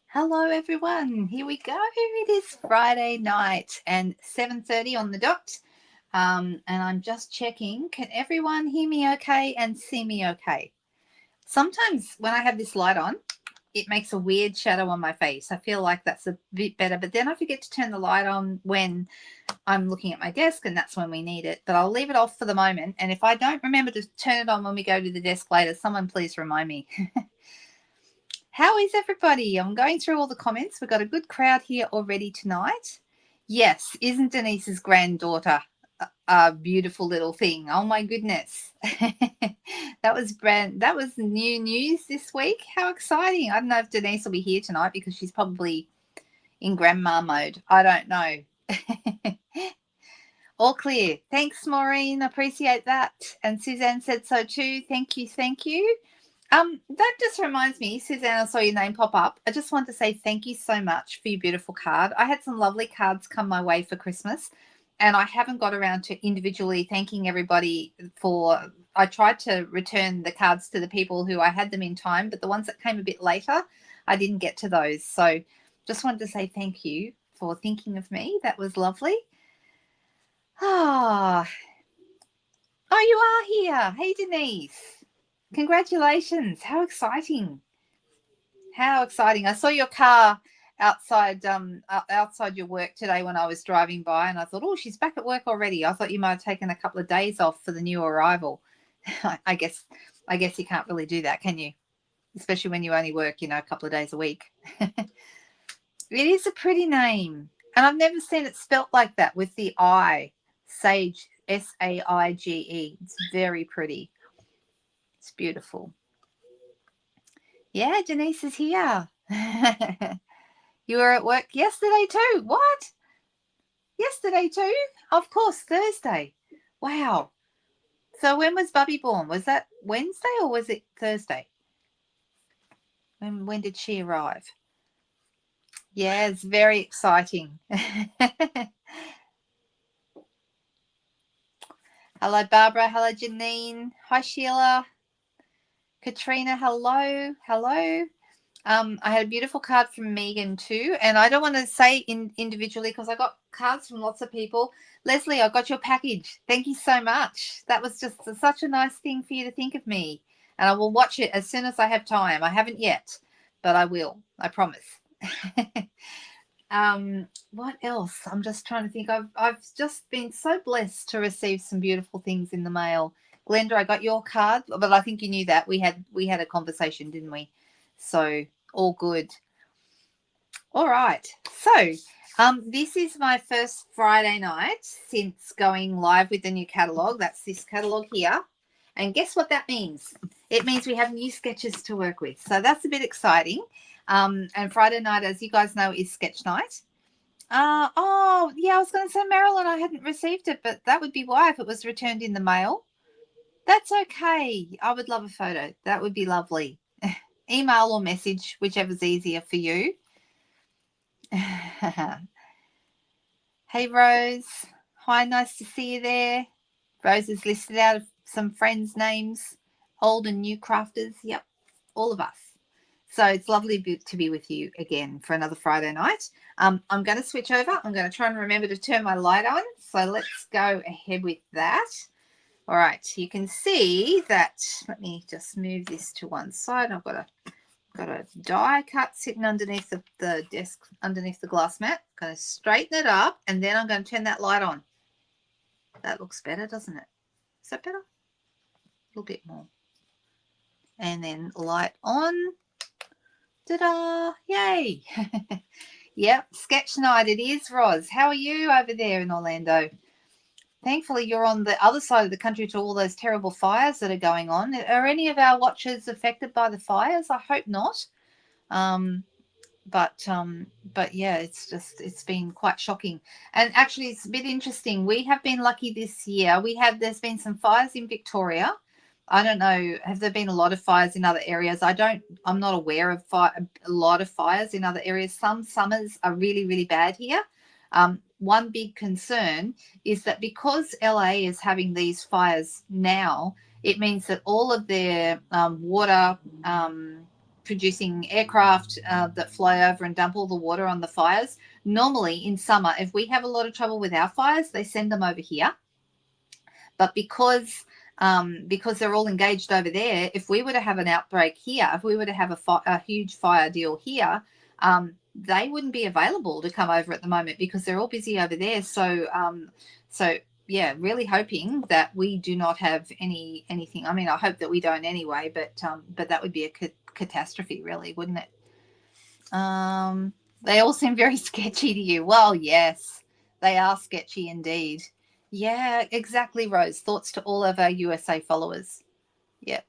Hello, everyone. Here we go. It is Friday night and 7:30 on the dot. And I'm just checking. Can everyone hear me okay and see me okay? Sometimes when I have this light on, it makes a weird shadow on my face. I feel like that's a bit better, but then I forget to turn the light on when I'm looking at my desk, and that's when we need it. But I'll leave it off for the moment. And if I don't remember to turn it on when we go to the desk later, someone please remind me. How is everybody? I'm going through all the comments. We've got a good crowd here already tonight. Yes, isn't Denise's granddaughter a beautiful little thing? Oh my goodness. That was new news this week. How exciting. I don't know if Denise will be here tonight because she's probably in grandma mode. I don't know. All clear. Thanks, Maureen. Appreciate that. And Suzanne said so too. Thank you. Thank you. That just reminds me, Suzanne, I saw your name pop up. I just want to say thank you so much for your beautiful card. I had some lovely cards come my way for Christmas, and I haven't got around to individually thanking everybody for. I tried to return the cards to the people who I had them in time, but the ones that came a bit later, I didn't get to those. So just wanted to say thank you for thinking of me. That was lovely. Ah, oh, you are here. Hey, Denise. Congratulations. How exciting. How exciting. I saw your car outside outside your work today when I was driving by, and I thought, oh, she's back at work already. I thought you might have taken a couple of days off for the new arrival. I guess you can't really do that, can you? Especially when you only work, a couple of days a week. It is a pretty name, and I've never seen it spelt like that with the I. Sage, Saige. It's very pretty. It's beautiful. Yeah, Denise is here. You were at work yesterday too. What? Yesterday too? Of course, Thursday. Wow. So when was Bubby born? Was that Wednesday or was it Thursday? When did she arrive? Yeah, it's very exciting. Hello, Barbara. Hello, Janine. Hi, Sheila. Katrina, hello. Hello. I had a beautiful card from Megan too, and I don't want to say individually because I got cards from lots of people. Leslie, I got your package. Thank you so much. That was just such a nice thing for you to think of me, and I will watch it as soon as I have time. I haven't yet, but I will. I promise. What else? I'm just trying to think. I've just been so blessed to receive some beautiful things in the mail. Glenda, I got your card, but I think you knew that we had a conversation, didn't we? So all good. All right. So this is my first Friday night since going live with the new catalogue. That's this catalogue here. And guess what that means? It means we have new sketches to work with. So that's a bit exciting. And Friday night, as you guys know, is sketch night. Oh, yeah, I was going to say, Marilyn, I hadn't received it, but that would be why if it was returned in the mail. That's okay. I would love a photo. That would be lovely. Email or message, whichever's easier for you. Hey, Rose. Hi, nice to see you there. Rose has listed out some friends' names, old and new crafters. Yep, all of us. So it's lovely to be with you again for another Friday night. I'm going to switch over. I'm going to try and remember to turn my light on. So let's go ahead with that. All right, you can see that. Let me just move this to one side. I've got a die cut sitting underneath the desk, underneath the glass mat. I'm going to straighten it up, and then I'm going to turn that light on. That looks better, doesn't it? Is that better? A little bit more. And then light on. Ta-da! Yay! Yep, sketch night it is, Roz. How are you over there in Orlando? Thankfully, you're on the other side of the country to all those terrible fires that are going on. Are any of our watchers affected by the fires? I hope not. But yeah, it's been quite shocking. And actually, it's a bit interesting. We have been lucky this year. There's been some fires in Victoria. I don't know. Have there been a lot of fires in other areas? I'm not aware of a lot of fires in other areas. Some summers are really, really bad here. One big concern is that because LA is having these fires now, it means that all of their water producing aircraft that fly over and dump all the water on the fires. Normally in summer, if we have a lot of trouble with our fires, they send them over here. But because they're all engaged over there, if we were to have an outbreak here, if we were to have a huge fire deal here, they wouldn't be available to come over at the moment because they're all busy over there. So yeah, really hoping that we do not have anything. I mean, I hope that we don't anyway, but that would be a catastrophe, really, wouldn't it? They all seem very sketchy to you. Well, yes, they are sketchy indeed. Yeah, exactly, Rose. Thoughts to all of our USA followers. Yeah.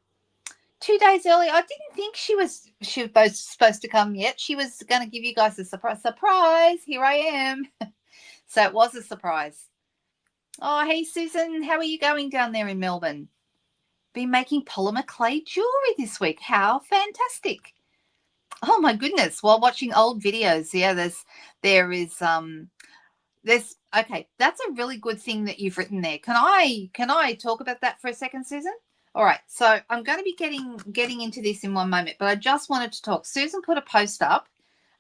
2 days early. I didn't think she was supposed to come yet. She was going to give you guys a surprise. Here I am. So it was a surprise. Oh, hey, Susan. How are you going down there in Melbourne? Been making polymer clay jewelry this week. How fantastic. Oh, my goodness. While watching old videos, yeah, there's okay, that's a really good thing that you've written there. Can I talk about that for a second, Susan? All right, so I'm going to be getting into this in one moment, but I just wanted to talk. Susan put a post up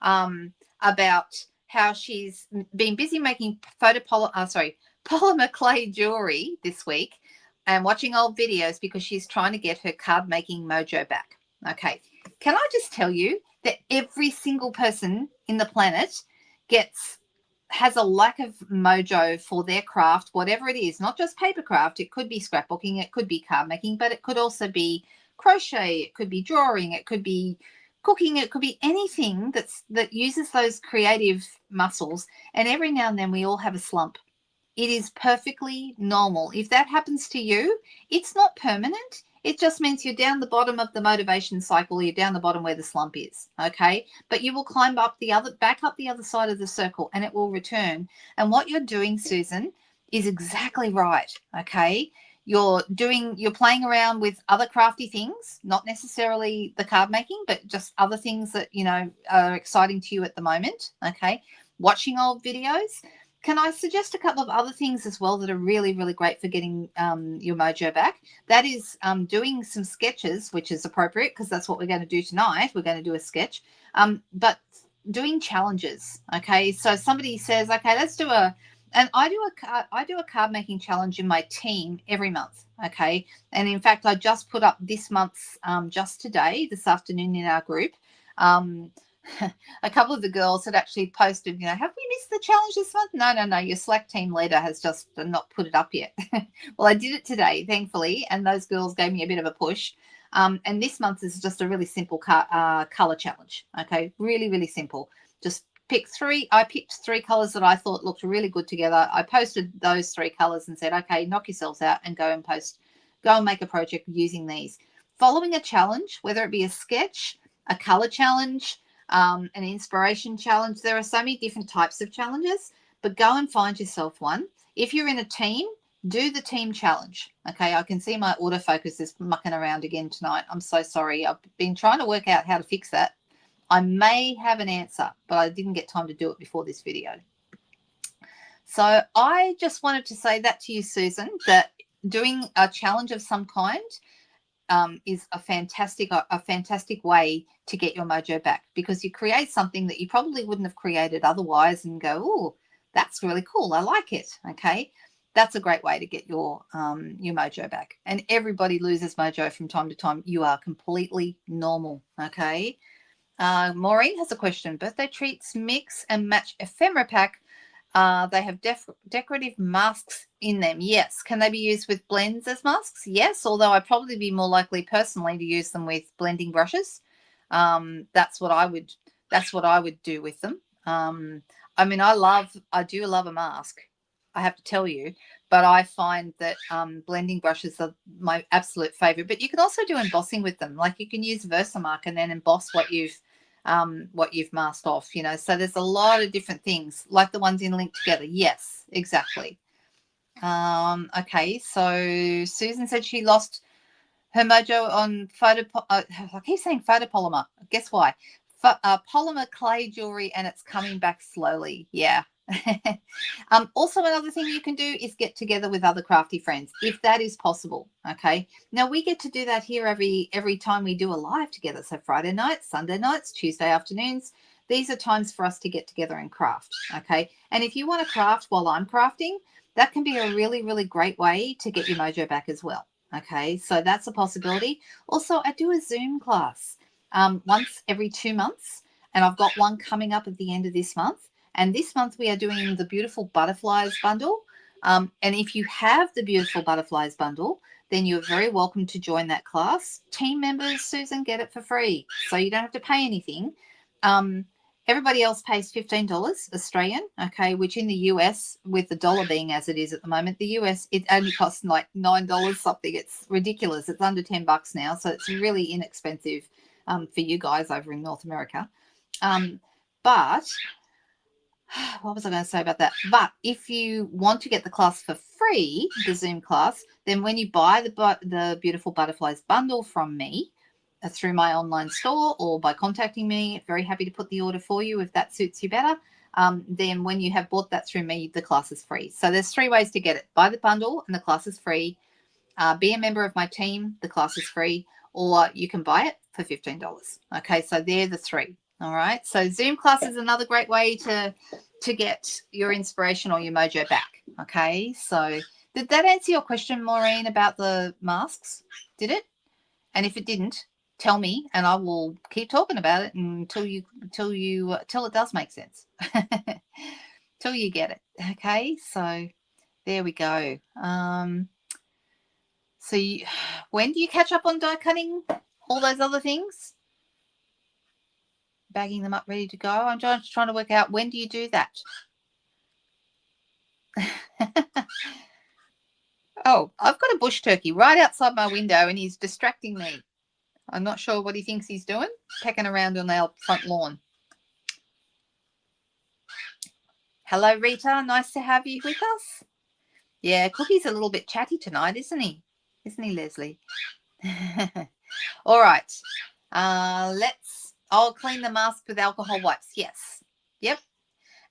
about how she's been busy making polymer clay jewelry this week and watching old videos because she's trying to get her card making mojo back. Okay, can I just tell you that every single person in the planet has a lack of mojo for their craft, whatever it is, not just paper craft. It could be scrapbooking, it could be card making, but it could also be crochet, it could be drawing, it could be cooking, it could be anything that uses those creative muscles. And every now and then we all have a slump. It is perfectly normal. If that happens to you, it's not permanent. It just means you're down the bottom of the motivation cycle. You're down the bottom where the slump is, okay? But you will climb back up the other side of the circle, and it will return. And what you're doing, Susan, is exactly right, okay? You're playing around with other crafty things, not necessarily the card making, but just other things that, are exciting to you at the moment, okay? Watching old videos. Can I suggest a couple of other things as well that are really, really great for getting your mojo back? That is doing some sketches, which is appropriate because that's what we're going to do tonight. We're going to do a sketch, but doing challenges. Okay, so somebody says, okay, let's do and I do a card making challenge in my team every month. Okay, and in fact, I just put up this month's just today, this afternoon in our group. A couple of the girls had actually posted, have we missed the challenge this month? No. Your Slack team leader has just not put it up yet. Well, I did it today, thankfully, and those girls gave me a bit of a push. And this month is just a really simple color challenge. Okay, really, really simple. Just pick three. I picked 3 colors that I thought looked really good together. I posted those 3 colors and said, okay, knock yourselves out and go and make a project using these. Following a challenge, whether it be a sketch, a color challenge, an inspiration challenge. There are so many different types of challenges, but go and find yourself one. If you're in a team, do the team challenge. Okay, I can see my autofocus is mucking around again tonight. I'm so sorry. I've been trying to work out how to fix that. I may have an answer, but I didn't get time to do it before this video. So I just wanted to say that to you, Susan, that doing a challenge of some kind is a fantastic way to get your mojo back, because you create something that you probably wouldn't have created otherwise and go, oh, that's really cool. I like it. Okay. That's a great way to get your mojo back. And everybody loses mojo from time to time. You are completely normal. Okay. Maureen has a question. Birthday treats mix and match ephemera pack. They have decorative masks in them. Yes. Can they be used with blends as masks? Yes. Although I'd probably be more likely personally to use them with blending brushes. That's what I would do with them. I mean, I do love a mask, I have to tell you, but I find that blending brushes are my absolute favorite. But you can also do embossing with them. Like you can use Versamark and then emboss what you've masked off, so there's a lot of different things like the ones in Link Together. Yes, exactly. Okay, so Susan said she lost her mojo on I keep saying photopolymer. Guess why? Polymer clay jewelry, and it's coming back slowly. Yeah, Also, another thing you can do is get together with other crafty friends, if that is possible. Okay. Now we get to do that here every time we do a live together. So Friday nights, Sunday nights, Tuesday afternoons. These are times for us to get together and craft. Okay. And if you want to craft while I'm crafting, that can be a really, really great way to get your mojo back as well. Okay. So that's a possibility. Also, I do a Zoom class once every 2 months, and I've got one coming up at the end of this month. And this month we are doing the Beautiful Butterflies bundle. And if you have the Beautiful Butterflies bundle, then you're very welcome to join that class. Team members, Susan, get it for free. So you don't have to pay anything. Everybody else pays $15 Australian, okay, which in the US, with the dollar being as it is at the moment, the US, it only costs like $9 something. It's ridiculous. It's under $10 now. So it's really inexpensive for you guys over in North America. But what was I going to say about that? But if you want to get the class for free, the Zoom class, then when you buy the Beautiful Butterflies bundle from me through my online store or by contacting me, very happy to put the order for you if that suits you better. Then when you have bought that through me, the class is free. So there's 3 ways to get it. Buy the bundle and the class is free. Be a member of my team, the class is free. Or you can buy it for $15. Okay, so they're the 3. All right. So Zoom class is another great way to get your inspiration or your mojo back. Okay. So did that answer your question, Maureen, about the masks? Did it? And if it didn't, tell me, and I will keep talking about it until it does make sense. Till you get it. Okay. So there we go. So when do you catch up on die cutting? All those other things? Bagging them up, ready to go. I'm just trying to work out, when do you do that? Oh, I've got a bush turkey right outside my window and he's distracting me. I'm not sure what he thinks he's doing, pecking around on our front lawn. Hello, Rita. Nice to have you with us. Yeah, Cookie's a little bit chatty tonight, isn't he? Isn't he, Leslie? All right. I'll clean the mask with alcohol wipes. Yes. Yep.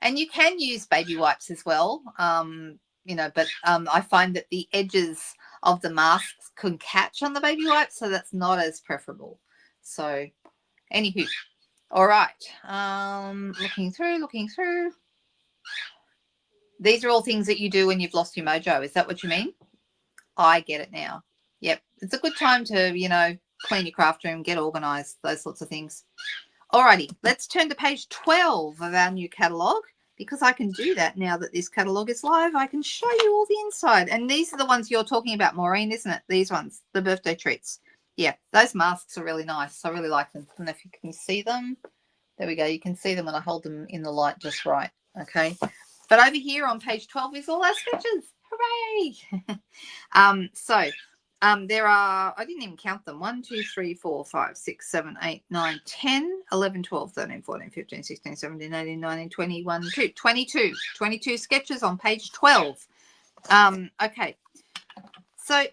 And you can use baby wipes as well. But I find that the edges of the masks can catch on the baby wipes, so that's not as preferable. So, anywho, all right. Looking through. These are all things that you do when you've lost your mojo. Is that what you mean? I get it now. Yep. It's a good time to, clean your craft room, get organized, those sorts of things. Alrighty, let's turn to page 12 of our new catalogue, because I can do that now that this catalogue is live. I can show you all the inside. And these are the ones you're talking about, Maureen, isn't it? These ones, the birthday treats. Yeah, those masks are really nice. I really like them. I don't know if you can see them. There we go. You can see them when I hold them in the light just right. Okay. But over here on page 12 is all our sketches. Hooray! There are, I didn't even count them, 1, 2, 3, 4, 5, 6, 7, 8, 9, 10, 11, 12, 13, 14, 15, 16, 17, 18, 19, 20, 1, 2, 22 sketches on page 12. Okay. So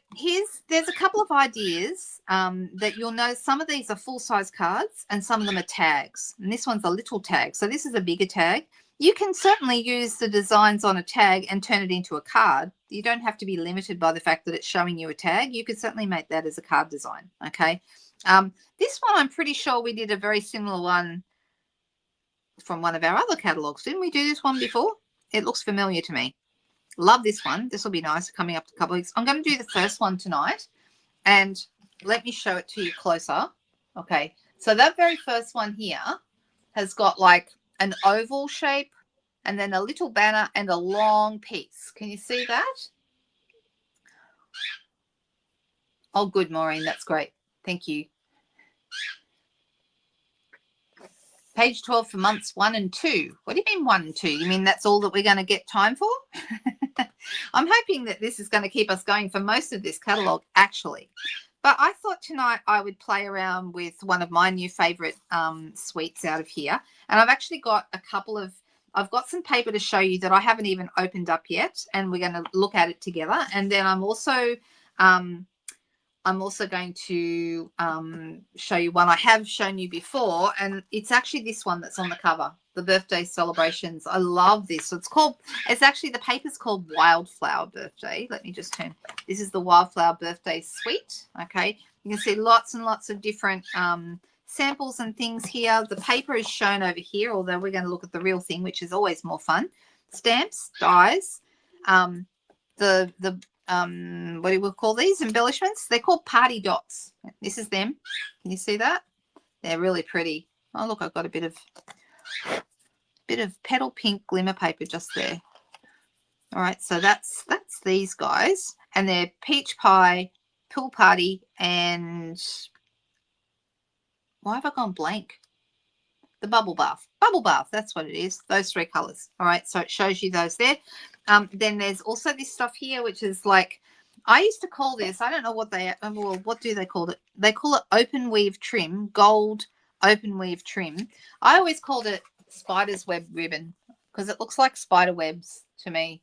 there's a couple of ideas that you'll know. Some of these are full-size cards and some of them are tags. And this one's a little tag. So this is a bigger tag. You can certainly use the designs on a tag and turn it into a card. You don't have to be limited by the fact that it's showing you a tag. You could certainly make that as a card design, okay? This one, I'm pretty sure we did a very similar one from one of our other catalogs. Didn't we do this one before? It looks familiar to me. Love this one. This will be nice coming up to a couple of weeks. I'm going to do the first one tonight, and let me show it to you closer. Okay, so that very first one here has got like an oval shape and then a little banner and a long piece. Can you see that? Oh, good, Maureen. That's great. Thank you. Page 12 for months 1 and 2. What do you mean 1 and 2? You mean that's all that we're going to get time for? I'm hoping that this is going to keep us going for most of this catalogue, actually. But I thought tonight I would play around with one of my new favourite sweets out of here. And I've actually got I've got some paper to show you that I haven't even opened up yet. And we're going to look at it together. And then I'm also going to show you one I have shown you before, and it's actually this one that's on the cover. the birthday celebrations. I love this. So it's actually, the paper's called Wildflower Birthday. Let me just turn. This is the Wildflower Birthday Suite. Okay. You can see lots and lots of different samples and things here. The paper is shown over here, although we're going to look at the real thing, which is always more fun. Stamps, dies, what do we call these embellishments? They're called party dots. This is them. Can you see that? They're really pretty. Oh, look, I've got a bit of petal pink glimmer paper just there. All right, so that's these guys, and they're peach pie, pool party, and why have I gone blank? The bubble bath. Bubble bath, that's what it is. Those three colors. All right, so it shows you those there. Then there's also this stuff here, which is like, I used to call this, I don't know what what do they call it? They call it open weave trim, gold open weave trim. I always called it spider's web ribbon because it looks like spider webs to me.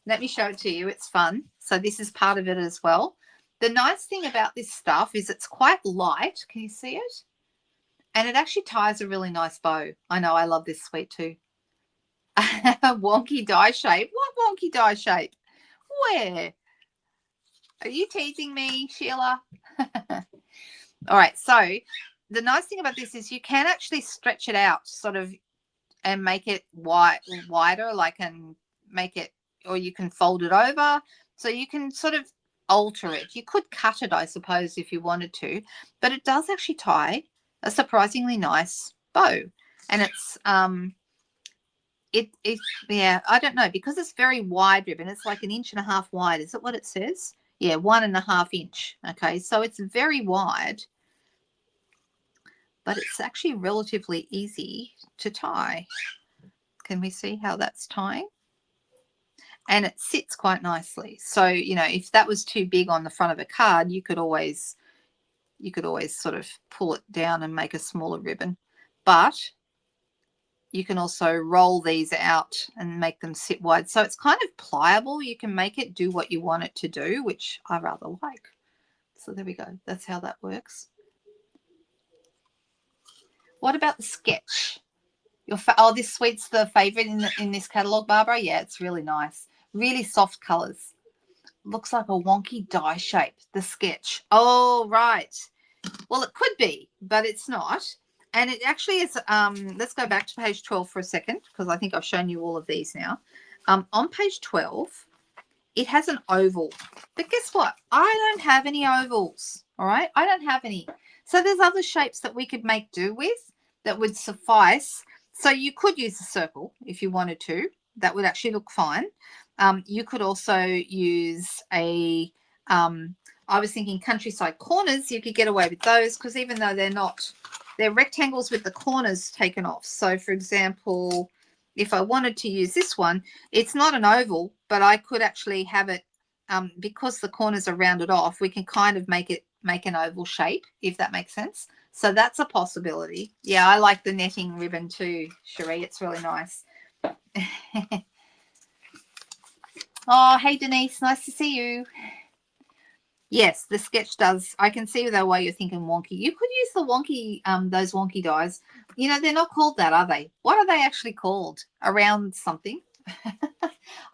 Let me show it to you. It's fun. So this is part of it as well. The nice thing about this stuff is it's quite light. Can you see it? And it actually ties a really nice bow. I know, I love this sweet too. Wonky die shape. What wonky die shape? Where? Are you teasing me, Sheila? All right, so the nice thing about this is you can actually stretch it out sort of and make it wider, like, and make it, or you can fold it over. So you can sort of alter it. You could cut it, I suppose, if you wanted to, but it does actually tie a surprisingly nice bow. And it's yeah, I don't know, because it's very wide ribbon. It's like 1.5 inches wide. Is it what it says? Yeah, 1.5 inch. Okay, so it's very wide, but it's actually relatively easy to tie. Can we see how that's tying? And it sits quite nicely. So, you know, if that was too big on the front of a card, you could always sort of pull it down and make a smaller ribbon. But you can also roll these out and make them sit wide. So it's kind of pliable. You can make it do what you want it to do, which I rather like. So there we go. That's how that works. What about the sketch? Oh, this suite's the favorite in this catalog, Barbara. Yeah, it's really nice. Really soft colors. Looks like a wonky die shape, the sketch. Oh, right. Well, it could be, but it's not. And it actually is, let's go back to page 12 for a second, because I think I've shown you all of these now. On page 12, it has an oval. But guess what? I don't have any ovals, all right? I don't have any. So there's other shapes that we could make do with that would suffice. So you could use a circle if you wanted to. That would actually look fine. You could also use a, I was thinking countryside corners. You could get away with those because even though they're rectangles with the corners taken off. So, for example, if I wanted to use this one, it's not an oval, but I could actually have it, because the corners are rounded off, we can kind of make an oval shape, if that makes sense. So that's a possibility. Yeah, I like the netting ribbon too, Cherie. It's really nice. Oh, hey, Denise. Nice to see you. Yes, the sketch does. I can see though why you're thinking wonky. You could use the wonky, those wonky dies. You know, they're not called that, are they? What are they actually called? Around something?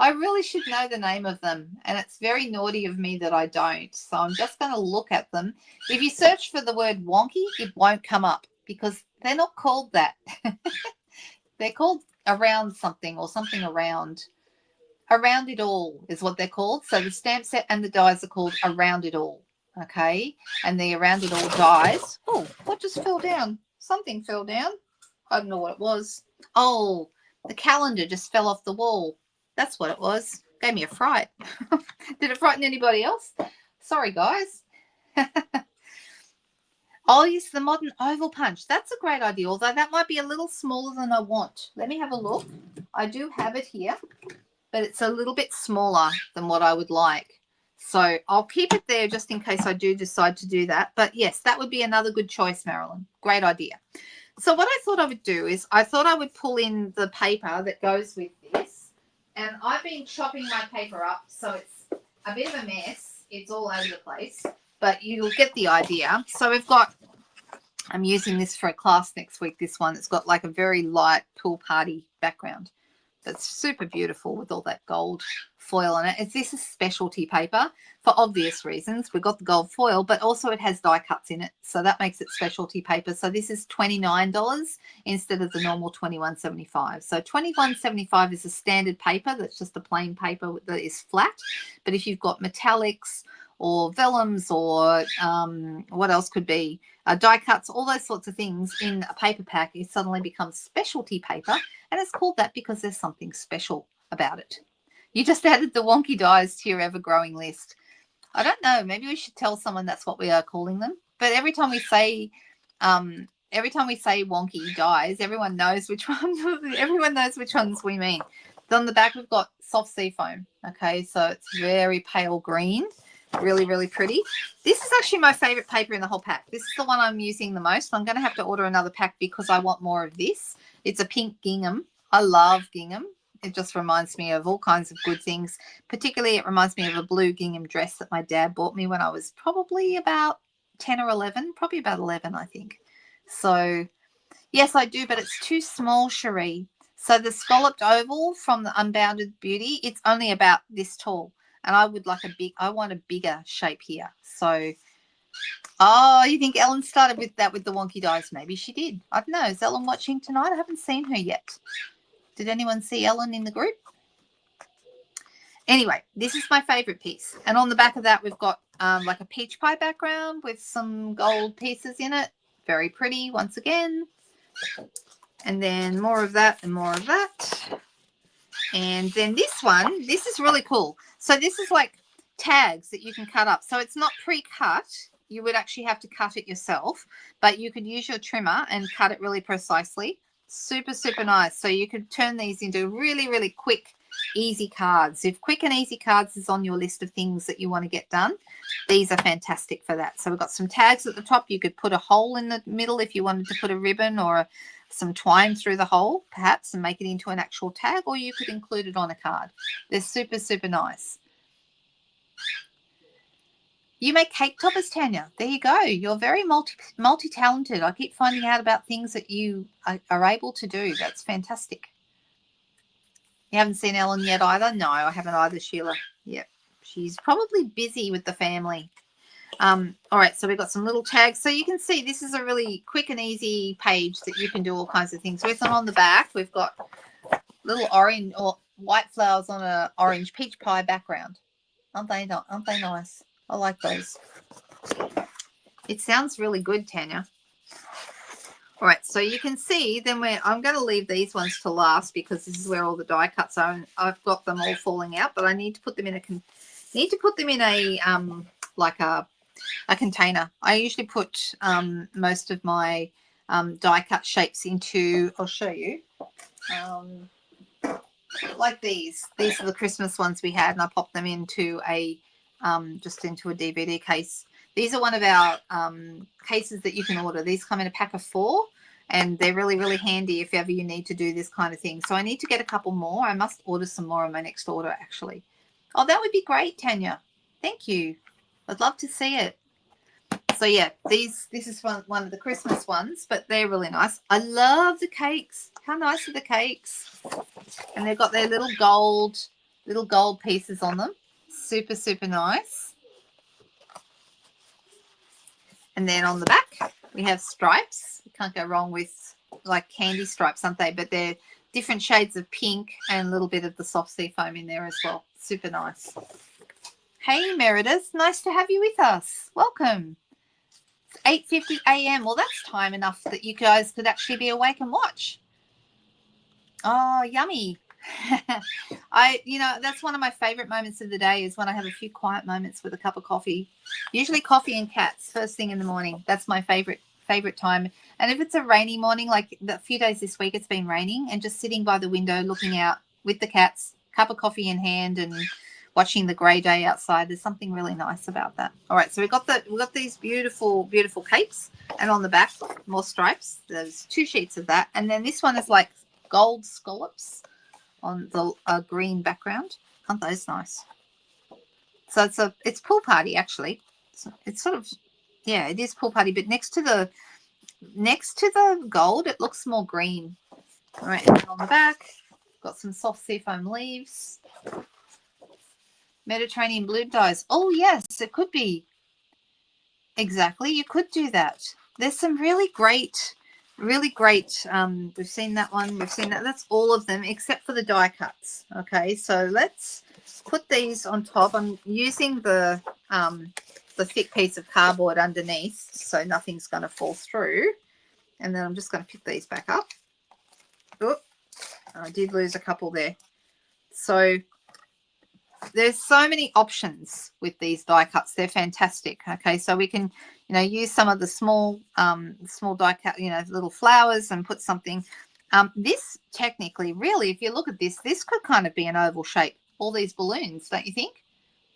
I really should know the name of them, and it's very naughty of me that I don't. So I'm just going to look at them. If you search for the word wonky, it won't come up because they're not called that. They're called around something or something around. Around it all is what they're called. So the stamp set and the dies are called around it all. Okay, and the around it all dies. Oh, what just fell down? Something fell down. I don't know what it was. Oh, the calendar just fell off the wall. That's what it was. Gave me a fright. Did it frighten anybody else? Sorry, guys. I'll use the modern oval punch. That's a great idea, although that might be a little smaller than I want. Let me have a look. I do have it here, but it's a little bit smaller than what I would like. So I'll keep it there just in case I do decide to do that. But yes, that would be another good choice, Marilyn. Great idea. So what I thought I would do is I thought I would pull in the paper that goes with this. And I've been chopping my paper up, so it's a bit of a mess. It's all over the place, but you'll get the idea. So we've got I'm using this for a class next week, this one. It's got like a very light pool party background. That's super beautiful with all that gold foil on it. This is specialty paper for obvious reasons. We've got the gold foil, but also it has die cuts in it. So that makes it specialty paper. So this is $29 instead of the normal $21.75. So $21.75 is a standard paper. That's just a plain paper that is flat. But if you've got metallics or vellums or what else could be, die cuts, all those sorts of things in a paper pack, it suddenly becomes specialty paper. And it's called that because there's something special about it. You just added the wonky dies to your ever-growing list. I don't know. Maybe we should tell someone that's what we are calling them. But every time we say wonky dies, everyone knows which ones. Everyone knows which ones we mean. Then on the back we've got soft sea foam. Okay, so it's very pale green. Really, really pretty. This is actually my favorite paper in the whole pack. This is the one I'm using the most. I'm going to have to order another pack because I want more of this. It's a pink gingham. I love gingham. It just reminds me of all kinds of good things. Particularly, it reminds me of a blue gingham dress that my dad bought me when I was probably about 10 or 11. Probably about 11, I think. So, yes, I do, but it's too small, Cherie. So the scalloped oval from the Unbounded Beauty, it's only about this tall. And I would like I want a bigger shape here. So, oh, you think Ellen started with that with the wonky dies? Maybe she did. I don't know. Is Ellen watching tonight? I haven't seen her yet. Did anyone see Ellen in the group? Anyway, this is my favorite piece. And on the back of that, we've got like a peach pie background with some gold pieces in it. Very pretty once again. And then more of that and more of that. And then this one, this is really cool. So this is like tags that you can cut up. So it's not pre-cut. You would actually have to cut it yourself, but you could use your trimmer and cut it really precisely. Super, super nice. So you could turn these into really, really quick, easy cards. If quick and easy cards is on your list of things that you want to get done, these are fantastic for that. So we've got some tags at the top. You could put a hole in the middle if you wanted to put a ribbon or some twine through the hole, perhaps, and make it into an actual tag, or you could include it on a card. They're super, super nice. You make cake toppers, Tanya. There you go. You're very multi-talented. I keep finding out about things that you are able to do. That's fantastic. You haven't seen Ellen yet either? No, I haven't either, Sheila. Yep. She's probably busy with the family. All right, so we've got some little tags. So you can see this is a really quick and easy page that you can do all kinds of things with. And on the back, we've got little orange or white flowers on an orange peach pie background. Aren't they nice? I like those. It sounds really good, Tanya. All right, so you can see then I'm going to leave these ones to last because this is where all the die cuts are. And I've got them all falling out, but I need to put them in like a container. I usually put most of my die cut shapes into, I'll show you, like these. These are the Christmas ones we had, and I popped them into just into a DVD case. These are one of our cases that you can order. These come in a pack of 4, and they're really, really handy if ever you need to do this kind of thing. So I need to get a couple more. I must order some more on my next order, actually. Oh, that would be great, Tanya. Thank you. I'd love to see it. So, yeah, this is one of the Christmas ones, but they're really nice. I love the cakes. How nice are the cakes? And they've got their little gold pieces on them. Super, super nice. And then on the back, we have stripes. You can't go wrong with like candy stripes, aren't they? But they're different shades of pink and a little bit of the soft sea foam in there as well. Super nice. Hey, Meredith. Nice to have you with us. Welcome. It's 8:50 a.m. Well, that's time enough that you guys could actually be awake and watch. Oh, yummy. That's one of my favorite moments of the day is when I have a few quiet moments with a cup of coffee. Usually coffee and cats first thing in the morning. That's my favorite time. And if it's a rainy morning, like the few days this week it's been raining, and just sitting by the window looking out with the cats, cup of coffee in hand and watching the grey day outside, there's something really nice about that. All right, so we've got these beautiful, beautiful cakes, and on the back more stripes. There's 2 sheets of that, and then this one is like gold scallops on the green background. Aren't those nice? So it's pool party actually. It's sort of, yeah, it is pool party, but next to next to the gold, it looks more green. All right, and then on the back, got some soft seafoam leaves. Mediterranean blue dyes. Oh, yes, it could be. Exactly, you could do that. There's some really great, we've seen that one, we've seen that. That's all of them except for the die cuts. Okay, so let's put these on top. I'm using the thick piece of cardboard underneath so nothing's going to fall through. And then I'm just going to pick these back up. Oh, I did lose a couple there. So there's so many options with these die cuts. They're fantastic. Okay, so we can, use some of the small die cut, little flowers and put something. This technically, really, if you look at this, this could kind of be an oval shape. All these balloons, don't you think?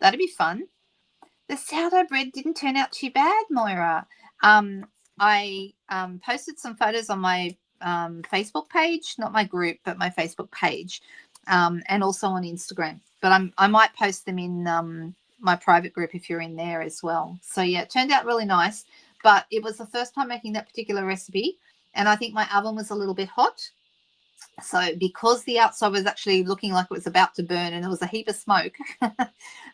That'd be fun. The sourdough bread didn't turn out too bad, Moira. I posted some photos on my Facebook page, not my group, but my Facebook page, and also on Instagram. But I might post them in my private group if you're in there as well. So, yeah, it turned out really nice. But it was the first time making that particular recipe, and I think my oven was a little bit hot. So because the outside was actually looking like it was about to burn and there was a heap of smoke,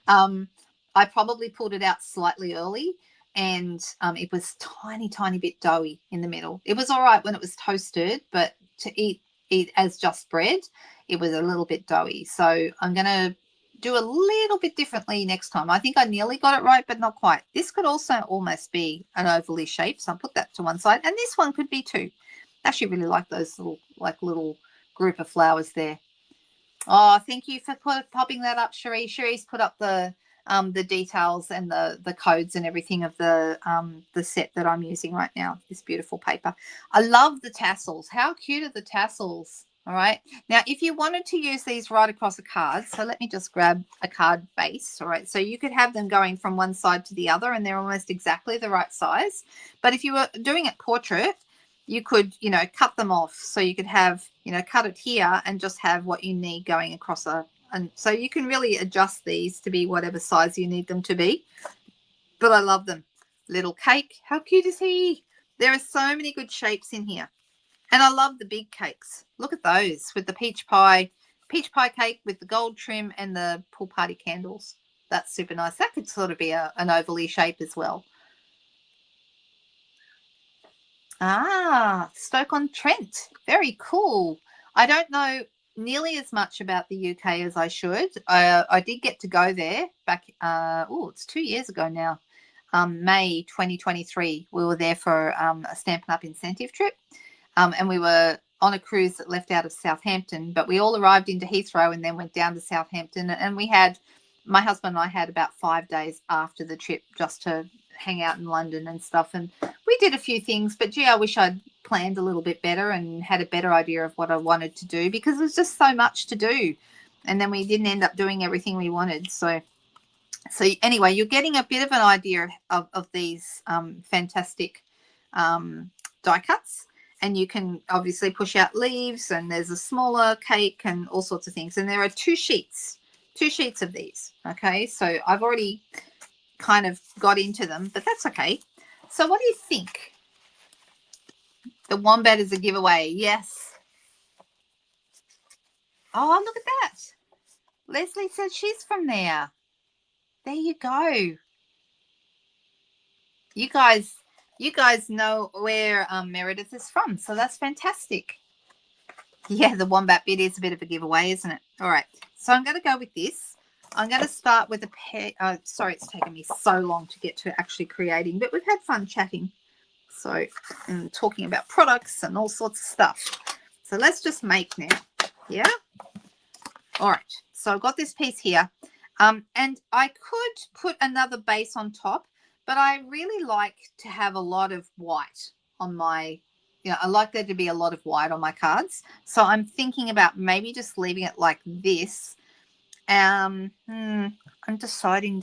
I probably pulled it out slightly early, and it was tiny bit doughy in the middle. It was all right when it was toasted, but to eat as just bread, it was a little bit doughy. So I'm going to do a little bit differently next time. I think I nearly got it right, but not quite. This could also almost be an ovally shape, so I'll put that to one side. And this one could be too. I actually really like those little group of flowers there. Oh, thank you for popping that up, Cherie. Cherie's put up the details and the codes and everything of the set that I'm using right now. This beautiful paper. I love the tassels. How cute are the tassels? All right. Now, if you wanted to use these right across a card, so let me just grab a card base. All right. So you could have them going from one side to the other, and they're almost exactly the right size. But if you were doing it portrait, you could, cut them off. So you could have, cut it here and just have what you need going across and so you can really adjust these to be whatever size you need them to be. But I love them. Little cake. How cute is he? There are so many good shapes in here. And I love the big cakes. Look at those with the peach pie cake with the gold trim and the pool party candles. That's super nice. That could sort of be an ovally shape as well. Ah, Stoke-on-Trent. Very cool. I don't know nearly as much about the UK as I should. I did get to go there back, it's 2 years ago now, May 2023. We were there for a Stampin' Up incentive trip, and we were on a cruise that left out of Southampton, but we all arrived into Heathrow and then went down to Southampton, and my husband and I had about 5 days after the trip just to hang out in London and stuff, and we did a few things, but gee, I wish I'd planned a little bit better and had a better idea of what I wanted to do, because there's just so much to do, and then we didn't end up doing everything we wanted. So anyway, you're getting a bit of an idea of these fantastic die cuts, and you can obviously push out leaves, and there's a smaller cake and all sorts of things, and there are two sheets of these. Okay, so I've already kind of got into them, but that's okay. So what do you think? The wombat is a giveaway. Yes. Oh, look at that. Leslie said she's from there. There you go. You guys know where Meredith is from, so that's fantastic. Yeah, the wombat bit is a bit of a giveaway, isn't it? All right, so I'm going to go with this. I'm going to start with a pair. Sorry, it's taken me so long to get to actually creating, but we've had fun chatting. So, and talking about products and all sorts of stuff. So let's just make now. Yeah. All right. So I've got this piece here. And I could put another base on top, but I really like to have a lot of white on my, I like there to be a lot of white on my cards. So I'm thinking about maybe just leaving it like this. I'm deciding.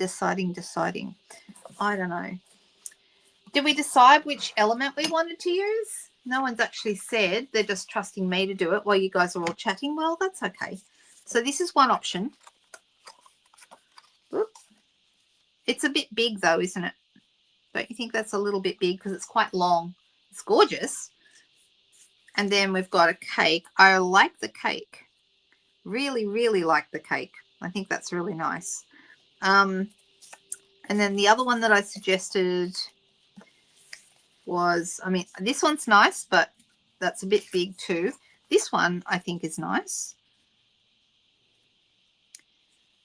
I don't know. Did we decide which element we wanted to use? No one's actually said. They're just trusting me to do it while you guys are all chatting. Well, that's okay. So this is one option. Oops. It's a bit big though, isn't it? Don't you think that's a little bit big because it's quite long? It's gorgeous. And then we've got a cake. I like the cake. Really, really like the cake. I think that's really nice. And then the other one that I suggested was, I mean, this one's nice, but that's a bit big too. This one I think is nice,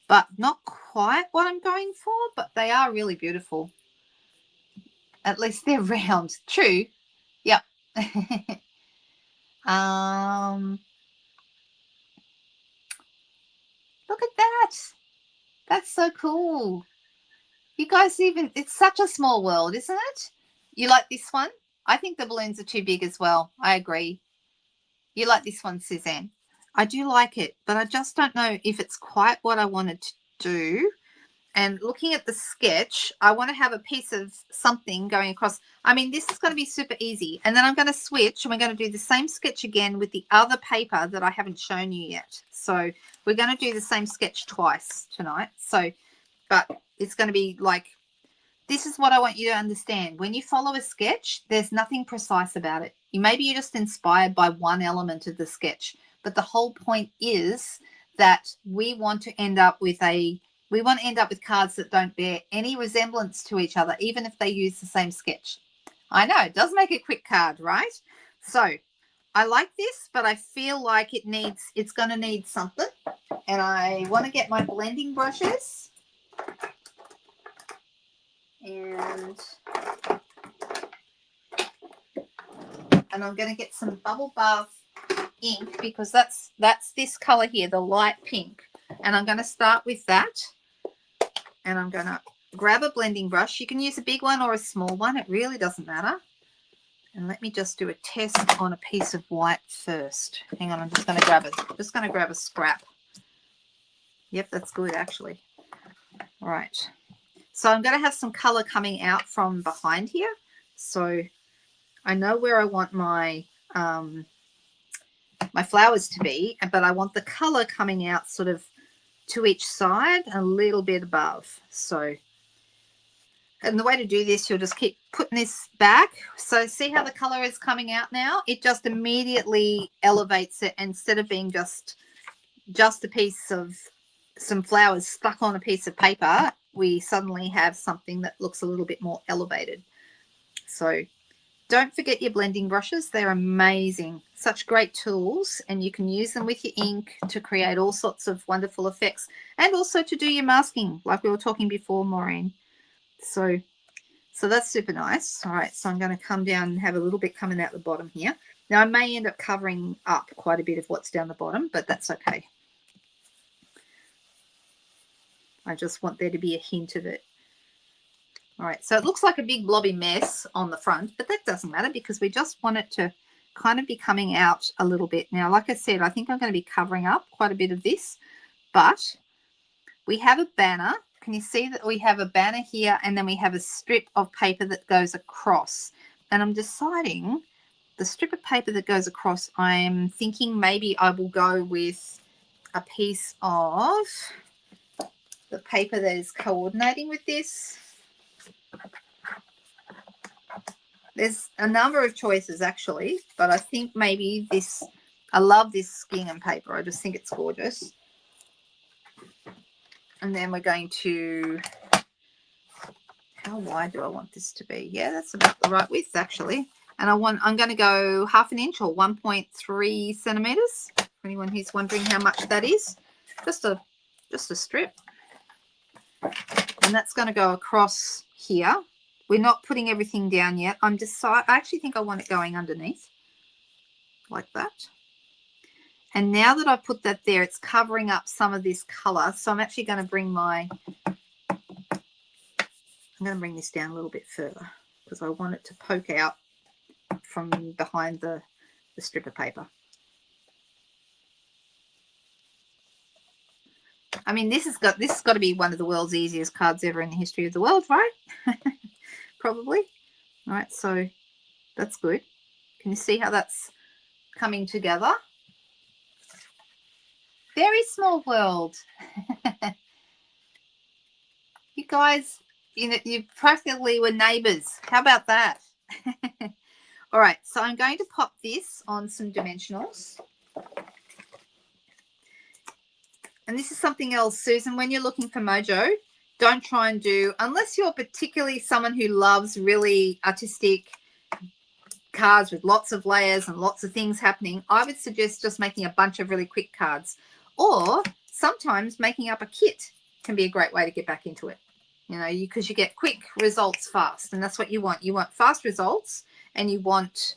but not quite what I'm going for, but they are really beautiful. At least they're round. True. Yep. Look at that. That's so cool. You guys even, it's such a small world, isn't it? You like this one? I think the balloons are too big as well. I agree. You like this one, Suzanne? I do like it, but I just don't know if it's quite what I wanted to do. And looking at the sketch, I want to have a piece of something going across. I mean, this is going to be super easy. And then I'm going to switch and we're going to do the same sketch again with the other paper that I haven't shown you yet. So we're going to do the same sketch twice tonight. So, but it's going to be like, this is what I want you to understand. When you follow a sketch, there's nothing precise about it. Maybe you're just inspired by one element of the sketch. But the whole point is that we want to end up with cards that don't bear any resemblance to each other, even if they use the same sketch. I know, it does make a quick card, right? So I like this, but I feel like it's going to need something. And I want to get my blending brushes. And I'm going to get some bubble bath ink because that's this color here, the light pink. And I'm going to start with that. And I'm going to grab a blending brush. You can use a big one or a small one. It really doesn't matter. And let me just do a test on a piece of white first. Hang on, I'm just going to grab a scrap. Yep, that's good actually. All right. So I'm going to have some color coming out from behind here. So I know where I want my my flowers to be, but I want the color coming out sort of to each side, a little bit above. So, and the way to do this, you'll just keep putting this back. So see how the color is coming out now? It just immediately elevates it. Instead of being just a piece of some flowers stuck on a piece of paper, we suddenly have something that looks a little bit more elevated. So don't forget your blending brushes. They're amazing. Such great tools, and you can use them with your ink to create all sorts of wonderful effects, and also to do your masking like we were talking before, Maureen. So that's super nice. All right, so I'm going to come down and have a little bit coming out the bottom here. Now I may end up covering up quite a bit of what's down the bottom, but that's okay. I just want there to be a hint of it. All right, so it looks like a big blobby mess on the front, but that doesn't matter because we just want it to kind of be coming out a little bit. Now, like I said, I think I'm going to be covering up quite a bit of this, but we have a banner. Can you see that we have a banner here, and then we have a strip of paper that goes across? And I'm deciding the strip of paper that goes across, I'm thinking maybe I will go with a piece of the paper that is coordinating with this. There's a number of choices actually, but I think maybe this, I love this gingham paper. I just think it's gorgeous. And then we're going to, how wide do I want this to be? Yeah, that's about the right width actually. And I'm going to go 1/2 inch or 1.3 centimeters. For anyone who's wondering how much that is, just a strip. And that's going to go across here. We're not putting everything down yet. I actually think I want it going underneath like that. And now that I've put that there, it's covering up some of this color. So I'm actually going to bring this down a little bit further because I want it to poke out from behind the strip of paper. I mean, this has got to be one of the world's easiest cards ever in the history of the world, right? Probably. All right, so that's good. Can you see how that's coming together? Very small world. You guys, you practically were neighbors. How about that? All right, so I'm going to pop this on some dimensionals. And this is something else, Susan, when you're looking for mojo, don't try and do, unless you're particularly someone who loves really artistic cards with lots of layers and lots of things happening, I would suggest just making a bunch of really quick cards. Or sometimes making up a kit can be a great way to get back into it. You know, because you get quick results fast, and that's what you want. You want fast results, and you want,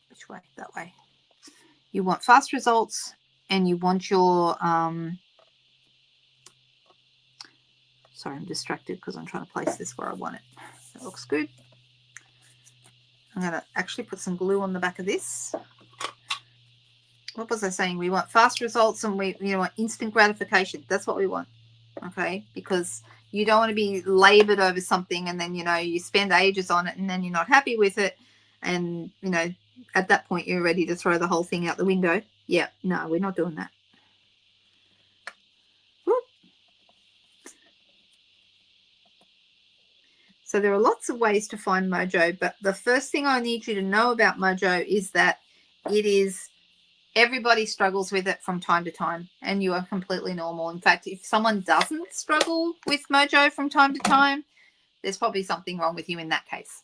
which way? That way. You want fast results, and you want your, sorry, I'm distracted because I'm trying to place this where I want it. That looks good. I'm going to actually put some glue on the back of this. What was I saying? We want fast results, and we want instant gratification. That's what we want, okay? Because you don't want to be labored over something, and then, you spend ages on it, and then you're not happy with it, and, at that point you're ready to throw the whole thing out the window. Yeah, no, we're not doing that. Whoop. So there are lots of ways to find mojo, but the first thing I need you to know about mojo is that everybody struggles with it from time to time, and you are completely normal. In fact, if someone doesn't struggle with mojo from time to time, there's probably something wrong with you in that case.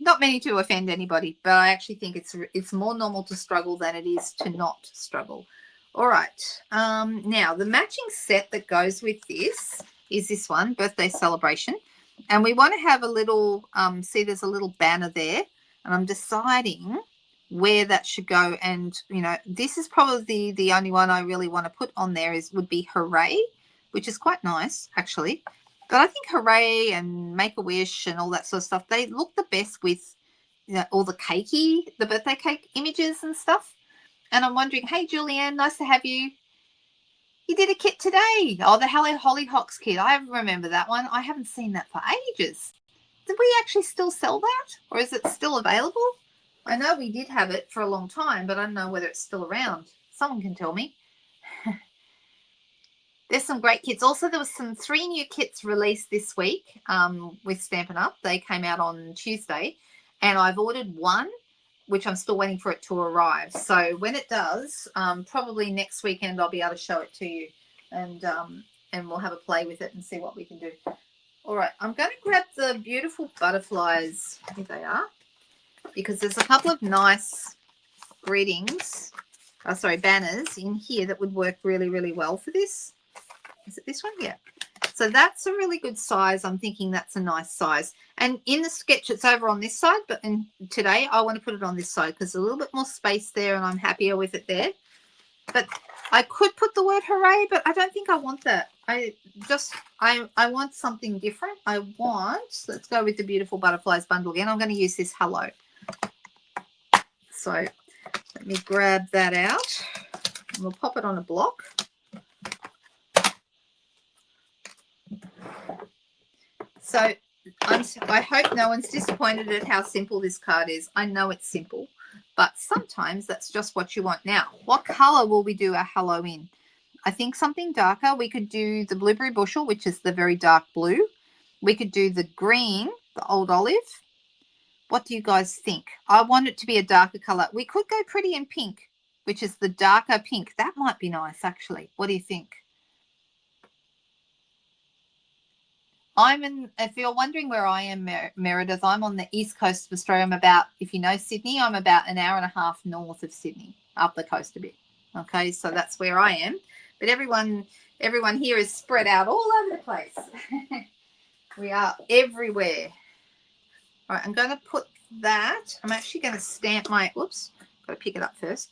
Not many to offend anybody, but I actually think it's more normal to struggle than it is to not struggle. All right. Now, the matching set that goes with this is this one, Birthday Celebration. And we want to have a little, see there's a little banner there, and I'm deciding where that should go. And, this is probably the only one I really want to put on there would be Hooray, which is quite nice, actually. But I think Hooray and Make-A-Wish and all that sort of stuff, they look the best with all the birthday cake images and stuff. And I'm wondering, hey, Julianne, nice to have you. You did a kit today. Oh, the Hollyhocks kit. I remember that one. I haven't seen that for ages. Did we actually still sell that? Or is it still available? I know we did have it for a long time, but I don't know whether it's still around. Someone can tell me. There's some great kits. Also, there was 3 new kits released this week with Stampin' Up. They came out on Tuesday, and I've ordered one, which I'm still waiting for it to arrive. So when it does, probably next weekend I'll be able to show it to you, and we'll have a play with it and see what we can do. All right, I'm going to grab the beautiful butterflies. Here they are, because there's a couple of nice banners in here that would work really, really well for this. Is it this one? Yeah. So that's a really good size. I'm thinking that's a nice size. And in the sketch, it's over on this side, but today I want to put it on this side because there's a little bit more space there, and I'm happier with it there. But I could put the word hooray, but I don't think I want that. I want something different. Let's go with the beautiful butterflies bundle again. I'm going to use this hello. So let me grab that out, and we'll pop it on a block. So I hope no one's disappointed at how simple this card is. I know it's simple, but sometimes that's just what you want. Now, what color will we do our hello in? I think something darker. We could do the blueberry bushel, which is the very dark blue. We could do the green, the old olive. What do you guys think? I want it to be a darker color. We could go pretty in pink, which is the darker pink. That might be nice, actually. What do you think? If you're wondering where I am, Meredith, I'm on the east coast of Australia. I'm about, if you know Sydney, I'm about an hour and a half north of Sydney, up the coast a bit. Okay, so that's where I am. But everyone here is spread out all over the place. We are everywhere. All right, I'm going to put that. I'm actually going to stamp got to pick it up first.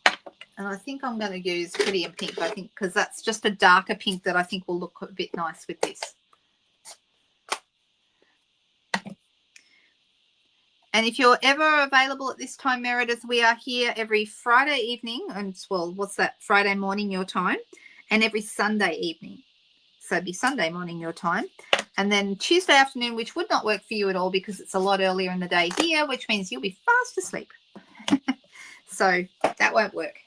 And I think I'm going to use pretty in pink, because that's just a darker pink that I think will look a bit nice with this. And if you're ever available at this time, Meredith, we are here every Friday evening, and Friday morning your time, and every Sunday evening. So it'd be Sunday morning your time. And then Tuesday afternoon, which would not work for you at all because it's a lot earlier in the day here, which means you'll be fast asleep. So that won't work.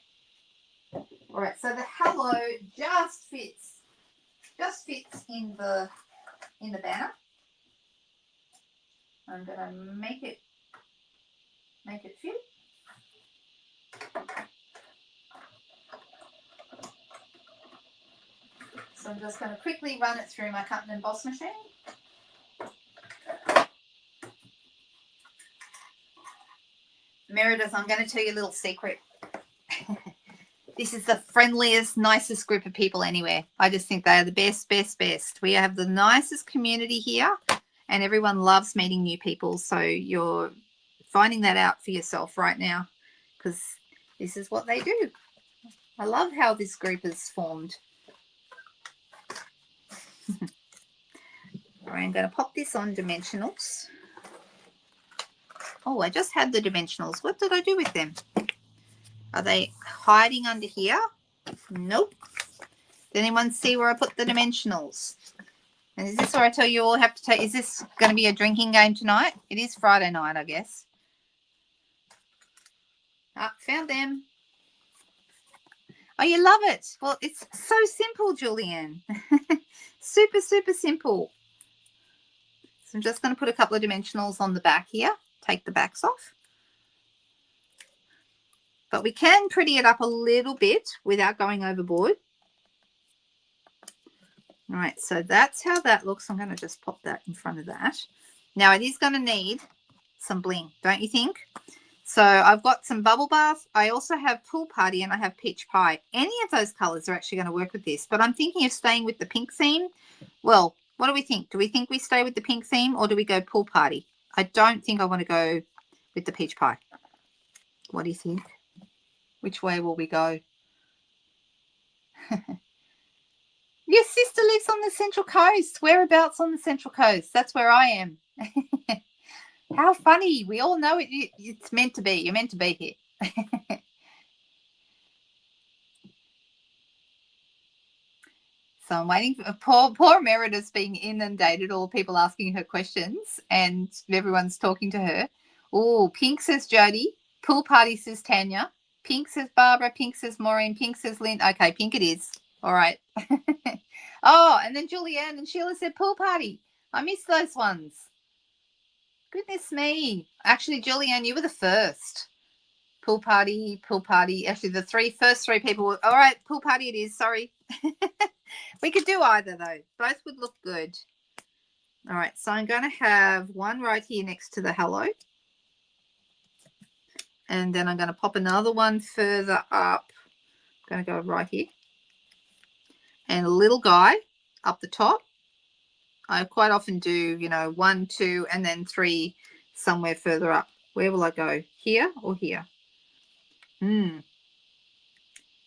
All right, so the hello just fits in the banner. I'm going to make it fit. So I'm just going to quickly run it through my cut and emboss machine. Meredith, I'm going to tell you a little secret. This is the friendliest, nicest group of people anywhere. I just think they are the best, best, best. We have the nicest community here, and everyone loves meeting new people. So you're finding that out for yourself right now, because this is what they do. I love how this group is formed. I'm going to pop this on dimensionals. Oh, I just had the dimensionals. What did I do with them? Are they hiding under here? Nope. Did anyone see where I put the dimensionals? And is this where I tell you all have to take? Is this going to be a drinking game tonight? It is Friday night, I guess. Ah, found them. Oh, you love it. Well, it's so simple, Julianne. Super, super simple. So I'm just going to put a couple of dimensionals on the back here. Take the backs off. But we can pretty it up a little bit without going overboard. All right, so that's how that looks. I'm going to just pop that in front of that. Now, it is going to need some bling, don't you think? So I've got some bubble bath. I also have pool party and I have peach pie. Any of those colors are actually going to work with this, but I'm thinking of staying with the pink theme. Well, what do we think? Do we think we stay with the pink theme or do we go pool party? I don't think I want to go with the peach pie. What do you think? Which way will we go? Your sister lives on the Central Coast. Whereabouts on the Central Coast? That's where I am. How funny. We all know it. It's meant to be. You're meant to be here. So I'm waiting for poor Meredith's being inundated, all people asking her questions, and everyone's talking to her. Oh, pink says Jody. Pool party says Tanya. Pink says Barbara. Pink says Maureen. Pink says Lynn. Okay, pink it is. All right. Oh, and then Julianne and Sheila said pool party. I missed those ones. Goodness me. Actually, Julianne, you were the first. Pool party, pool party. Actually, the first three people were, all right, pool party it is. Sorry. We could do either, though. Both would look good. All right, so I'm going to have one right here next to the hello. And then I'm going to pop another one further up. I'm going to go right here. And a little guy up the top. I quite often do, you know, 1, 2, and then 3 somewhere further up. Where will I go? Here or here? I'm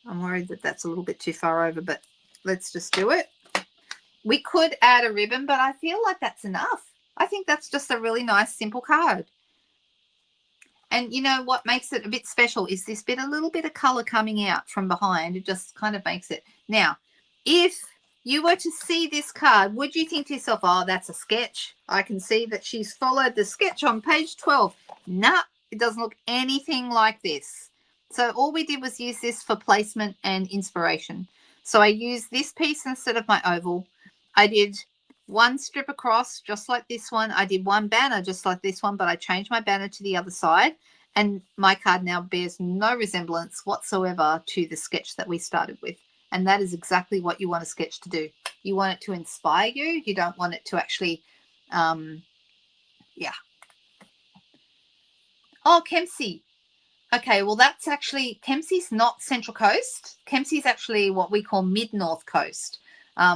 worried that that's a little bit too far over, but let's just do it. We could add a ribbon, but I feel like that's enough. I think that's just a really nice, simple card. And you know what makes it a bit special is this bit, a little bit of color coming out from behind. It just kind of makes it. Now, if you were to see this card, would you think to yourself, oh, that's a sketch? I can see that she's followed the sketch on page 12. Nah, it doesn't look anything like this. So all we did was use this for placement and inspiration. So I used this piece instead of my oval. I did one strip across just like this one. I did one banner just like this one, but I changed my banner to the other side. And my card now bears no resemblance whatsoever to the sketch that we started with. And that is exactly what you want a sketch to do. You want it to inspire you. You don't want it to actually, yeah. Oh, Kempsey. Okay, well, that's actually, Kempsey's not Central Coast. Kempsey's actually what we call mid-north coast.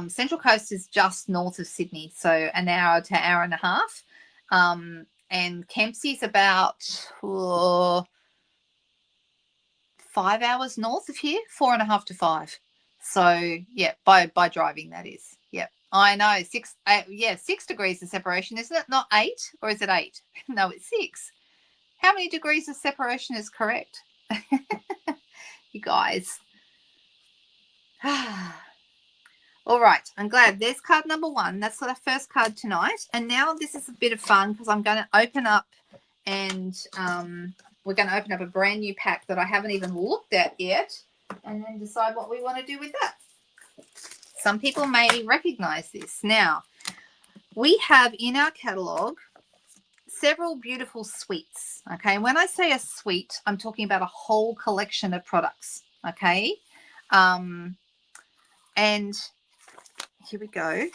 Central Coast is just north of Sydney, so an hour to hour and a half. And Kempsey's about 5 hours north of here, 4.5 to 5. So yeah, by driving, that is. Yeah, I know. 6 degrees of separation, isn't it? Not 8, or is it 8? No, it's 6. How many degrees of separation is correct? You guys. All right, I'm glad. There's card number 1. That's the first card tonight. And now this is a bit of fun because I'm going to open up and we're going to open up a brand new pack that I haven't even looked at yet and then decide what we want to do with that. Some people may recognize this. Now, we have in our catalogue several beautiful suites. Okay, when I say a suite, I'm talking about a whole collection of products. Okay, and here we go.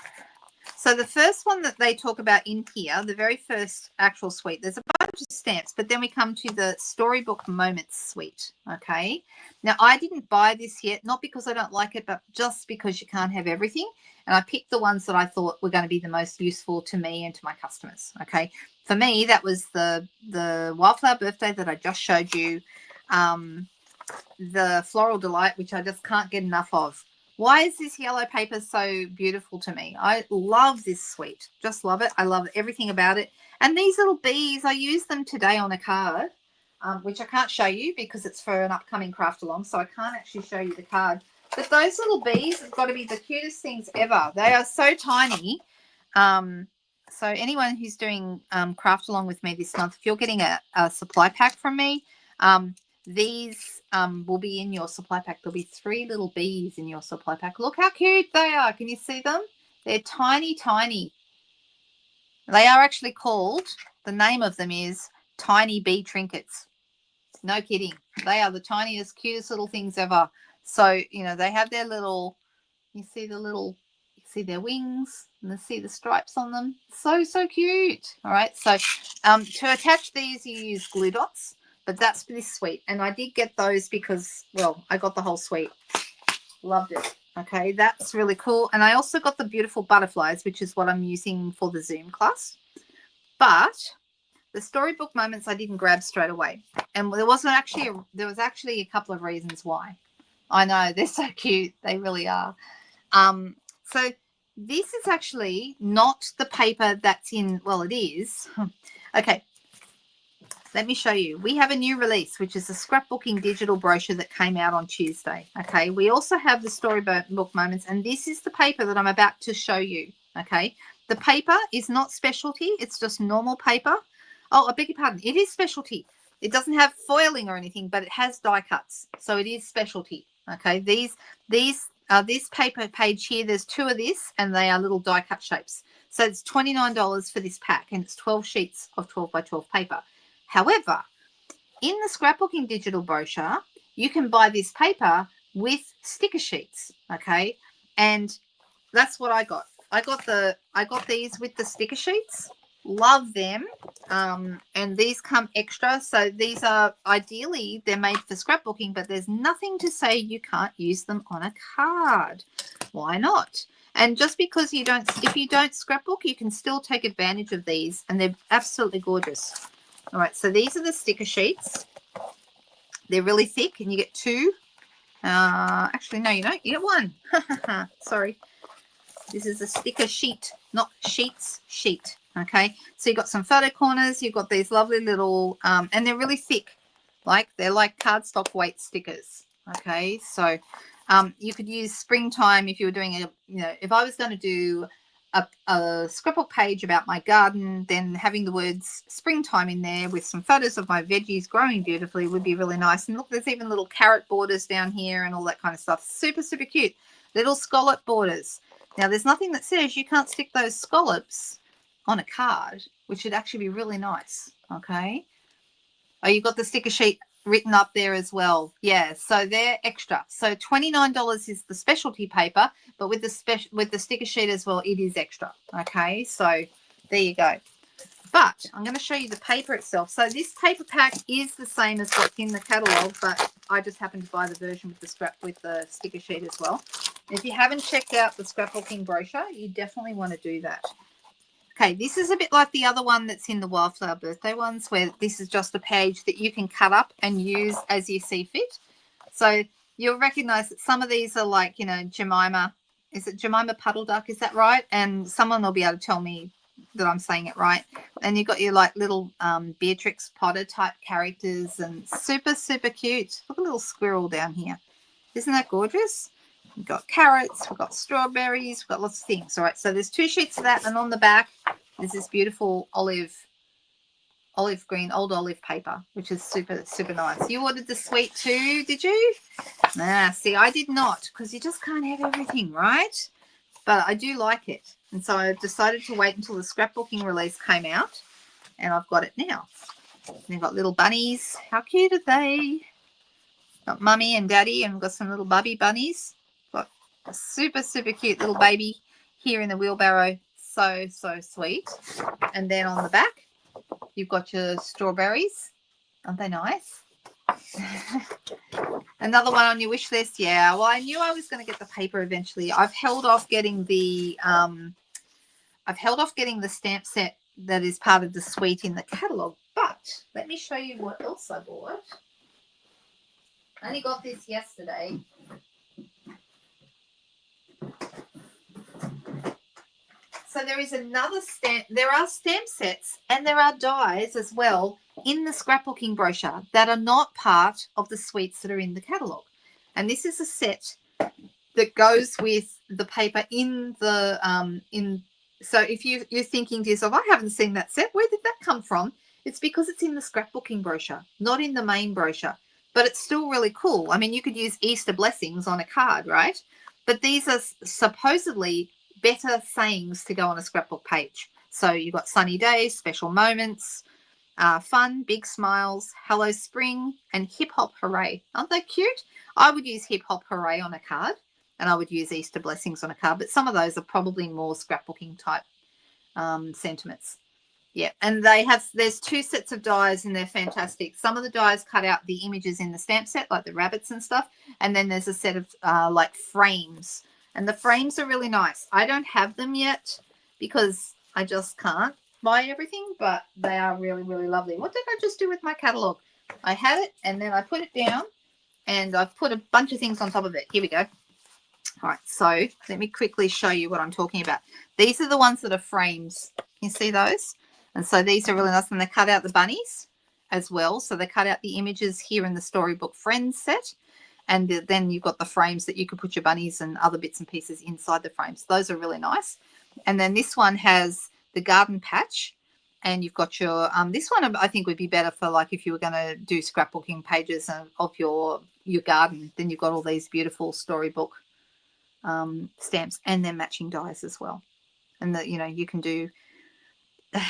So the first one that they talk about in here, the very first actual suite, there's a bunch of stamps, but then we come to the Storybook Moments suite. Okay, now I didn't buy this yet, not because I don't like it, but just because you can't have everything. And I picked the ones that I thought were going to be the most useful to me and to my customers. Okay, for me, that was the Wildflower Birthday that I just showed you, the Floral Delight, which I just can't get enough of. Why is this yellow paper so beautiful to me? I love this suite. Just love it. I love everything about it. And these little bees, I used them today on a card, which I can't show you because it's for an upcoming craft along, so I can't actually show you the card. But those little bees have got to be the cutest things ever. They are so tiny. So anyone who's doing craft along with me this month, if you're getting a supply pack from me, these will be in your supply pack. There'll be 3 little bees in your supply pack. Look how cute they are. Can you see them? They're tiny, tiny. They are actually called, the name of them is Tiny Bee Trinkets. No kidding. They are the tiniest, cutest little things ever. So, you know, they have their little, you see their wings and you see the stripes on them. So, so cute. All right. So to attach these, you use glue dots. But that's this suite. And I did get those because, well, I got the whole suite. Loved it. Okay, that's really cool. And I also got the beautiful butterflies, which is what I'm using for the Zoom class. But the Storybook Moments I didn't grab straight away. And there was actually a couple of reasons why. I know, they're so cute. They really are. So this is actually not the paper that's in, well, it is. Okay. Let me show you. We have a new release, which is the scrapbooking digital brochure that came out on Tuesday. Okay. We also have the Storybook Moments, and this is the paper that I'm about to show you. Okay. The paper is not specialty. It's just normal paper. Oh, I beg your pardon. It is specialty. It doesn't have foiling or anything, but it has die cuts. So it is specialty. Okay. This paper page here, there's 2 of this, and they are little die cut shapes. So it's $29 for this pack, and it's 12 sheets of 12 by 12 paper. However, in the scrapbooking digital brochure, you can buy this paper with sticker sheets, okay? And that's what I got. I got these with the sticker sheets. Love them. And these come extra. So these are ideally they're made for scrapbooking, but there's nothing to say you can't use them on a card. Why not? And just because if you don't scrapbook, you can still take advantage of these, and they're absolutely gorgeous. All right, so these are the sticker sheets. They're really thick, and you get 2. Actually, no, you don't. You get 1. Sorry. This is a sticker sheet, not sheets, sheet. Okay, so you've got some photo corners. You've got these lovely little, and they're really thick. They're like cardstock weight stickers. Okay, so you could use springtime if you were doing if I was going to do a scrapbook page about my garden, then having the words springtime in there with some photos of my veggies growing beautifully would be really nice. And look, there's even little carrot borders down here and all that kind of stuff. Super, super cute. Little scallop borders. Now, there's nothing that says you can't stick those scallops on a card, which would actually be really nice. Okay. Oh, you've got the sticker sheet written up there as well. Yeah, so they're extra. So $29 is the specialty paper, but with the sticker sheet as well, it is extra. Okay, so there you go. But I'm going to show you the paper itself. So this paper pack is the same as what's in the catalogue, but I just happened to buy the version with the sticker sheet as well. If you haven't checked out the scrapbooking brochure, you definitely want to do that. Okay, this is a bit like the other one that's in the Wildflower Birthday ones, where this is just a page that you can cut up and use as you see fit. So you'll recognize that some of these are like, Jemima. Is it Jemima Puddle Duck? Is that right? And someone will be able to tell me that I'm saying it right. And you've got your like little Beatrix Potter type characters, and super, super cute. Look, a little squirrel down here. Isn't that gorgeous? We've got carrots, we've got strawberries, we've got lots of things. All right, so there's 2 sheets of that, and on the back there's this beautiful olive green, old olive paper, which is super, super nice. You ordered the suite too, did you? Nah, see, I did not, because you just can't have everything, right? But I do like it. And so I decided to wait until the scrapbooking release came out. and I've got it now. And they've got little bunnies. How cute are they? Got mummy and daddy, and we've got some little bubby bunnies. Got a super, super cute little baby here in the wheelbarrow. So, so sweet. And then on the back, you've got your strawberries. Aren't they nice? Another one on your wish list. Yeah, well, I knew I was going to get the paper eventually. I've held off getting the stamp set that is part of the suite in the catalogue. But let me show you what else I bought. I only got this yesterday. So there is another stamp. There are stamp sets and there are dies as well in the scrapbooking brochure that are not part of the suites that are in the catalogue. And this is a set that goes with the paper in the so if you're thinking to yourself, I haven't seen that set, where did that come from? It's because it's in the scrapbooking brochure, not in the main brochure. But it's still really cool. I mean, you could use Easter blessings on a card, right? But these are supposedly better sayings to go on a scrapbook page. So you've got sunny days, special moments, fun, big smiles, hello spring, and hip hop hooray. Aren't they cute? I would use hip hop hooray on a card, and I would use Easter blessings on a card, but some of those are probably more scrapbooking type sentiments. Yeah, and there's two sets of dies and they're fantastic. Some of the dies cut out the images in the stamp set, like the rabbits and stuff, and then there's a set of like frames, and the frames are really nice. I don't have them yet because I just can't buy everything, but they are really, really lovely. What did I just do with my catalogue? I had it and then I put it down and I've put a bunch of things on top of it. Here we go. All right, so let me quickly show you what I'm talking about. These are the ones that are frames. Can you see those? And so these are really nice, and they cut out the bunnies as well. So they cut out the images here in the Storybook Friends set, and then you've got the frames that you could put your bunnies and other bits and pieces inside the frames. Those are really nice. And then this one has the garden patch, and you've got your this one I think would be better for like if you were going to do scrapbooking pages of your garden. Then you've got all these beautiful Storybook stamps and then matching dies as well. And that you can do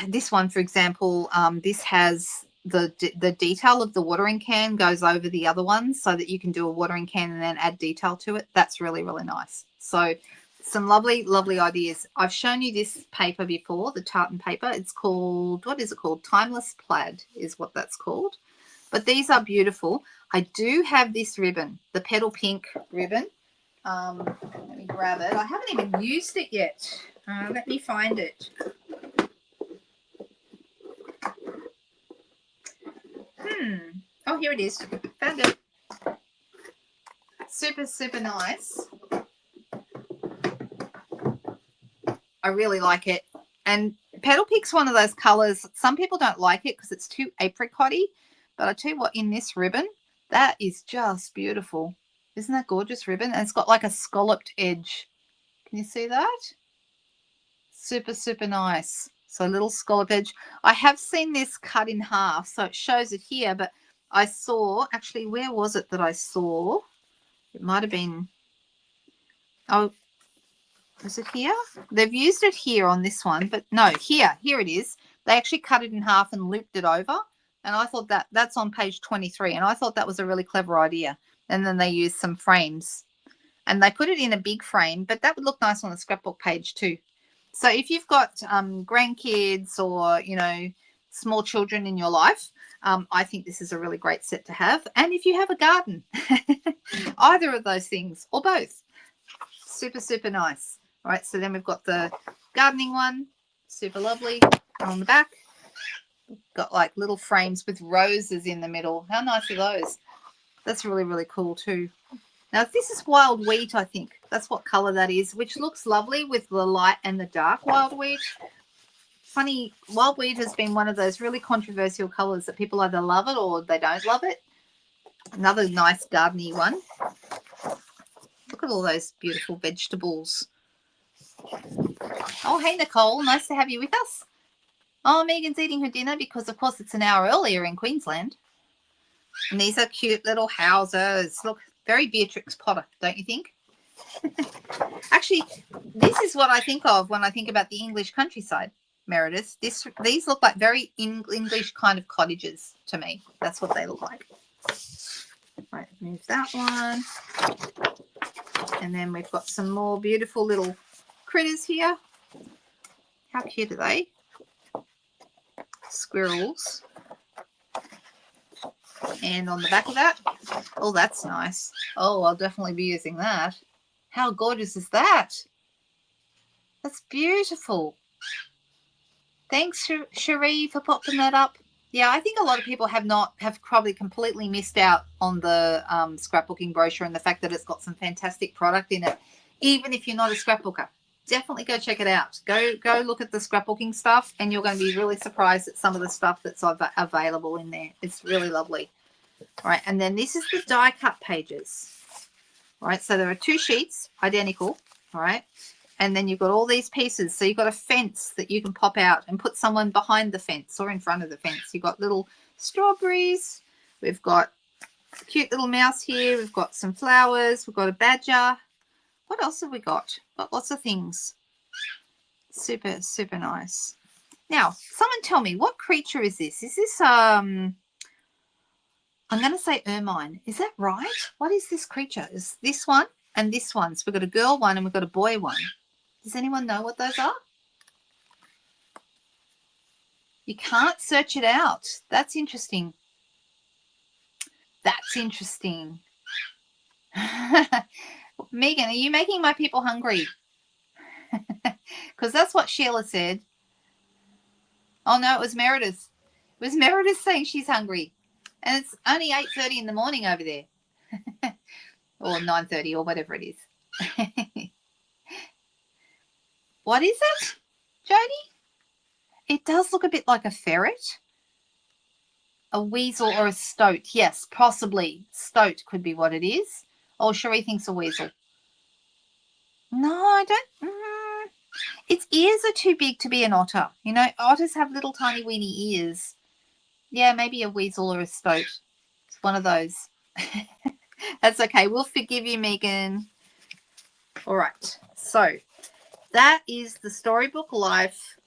this one, for example. This has the detail of the watering can goes over the other ones, so that you can do a watering can and then add detail to it. That's really, really nice. So some lovely, lovely ideas. I've shown you this paper before, the tartan paper. It's called, what is it called? Timeless Plaid is what that's called. But these are beautiful. I do have this ribbon, the petal pink ribbon. Let me grab it. I haven't even used it yet. Let me find it. Oh, here it is. Found it. Super, super nice. I really like it. And petal pink's one of those colors. Some people don't like it because it's too apricot-y. But I tell you what, in this ribbon, that is just beautiful. Isn't that gorgeous ribbon? And it's got like a scalloped edge. Can you see that? Super, super nice. So a little scallop edge. I have seen this cut in half, so it shows it here, but I saw, actually, where was it that I saw? It might have been, oh, is it here? They've used it here on this one, but no, here it is. They actually cut it in half and looped it over, and I thought that's on page 23, and I thought that was a really clever idea. And then they used some frames, and they put it in a big frame, but that would look nice on the scrapbook page too. So if you've got grandkids or, small children in your life, I think this is a really great set to have. And if you have a garden, either of those things or both, super, super nice. All right, so then we've got the gardening one, super lovely. On the back, we've got like little frames with roses in the middle. How nice are those? That's really, really cool too. Now, this is wild wheat, I think. That's what colour that is, which looks lovely with the light and the dark wild wheat. Funny, wild wheat has been one of those really controversial colours that people either love it or they don't love it. Another nice garden-y one. Look at all those beautiful vegetables. Oh, hey, Nicole. Nice to have you with us. Oh, Megan's eating her dinner because, of course, it's an hour earlier in Queensland. And these are cute little houses. Look, very Beatrix Potter, don't you think? Actually, this is what I think of when I think about the English countryside. Meredith. These look like very English kind of cottages to me. That's what they look like. Right, move that one. And then we've got some more beautiful little critters here. How cute are they? Squirrels. And on the back of that, oh, that's nice. Oh, I'll definitely be using that. How gorgeous is that? That's beautiful. Thanks, Cherie, for popping that up. Yeah, I think a lot of people have probably completely missed out on the scrapbooking brochure and the fact that it's got some fantastic product in it. Even if you're not a scrapbooker, definitely go check it out. Go look at the scrapbooking stuff, and you're going to be really surprised at some of the stuff that's available in there. It's really lovely. All right, and then this is the die cut pages. All right, so there are 2 sheets, identical. All right. And then you've got all these pieces. So you've got a fence that you can pop out and put someone behind the fence or in front of the fence. You've got little strawberries. We've got a cute little mouse here. We've got some flowers. We've got a badger. What else have we got? Got lots of things. Super, super nice. Now, someone tell me, what creature is this? Is this, I'm going to say ermine. Is that right? What is this creature? Is this one and this one? So we've got a girl one and we've got a boy one. Does anyone know what those are? You can't search it out. That's interesting. That's interesting. Megan, are you making my people hungry? Because that's what Sheila said. Oh, no, it was Meredith. It was Meredith saying she's hungry. And it's only 8:30 in the morning over there. Or 9:30 or whatever it is. What is it, Jody? It does look a bit like a ferret. A weasel or a stoat. Yes, possibly. Stoat could be what it is. Oh, Cherie thinks a weasel. No, I don't. Its ears are too big to be an otter. You know, otters have little tiny weeny ears. Yeah, maybe a weasel or a stoat. It's one of those. That's okay. We'll forgive you, Megan. All right. So that is the Storybook Life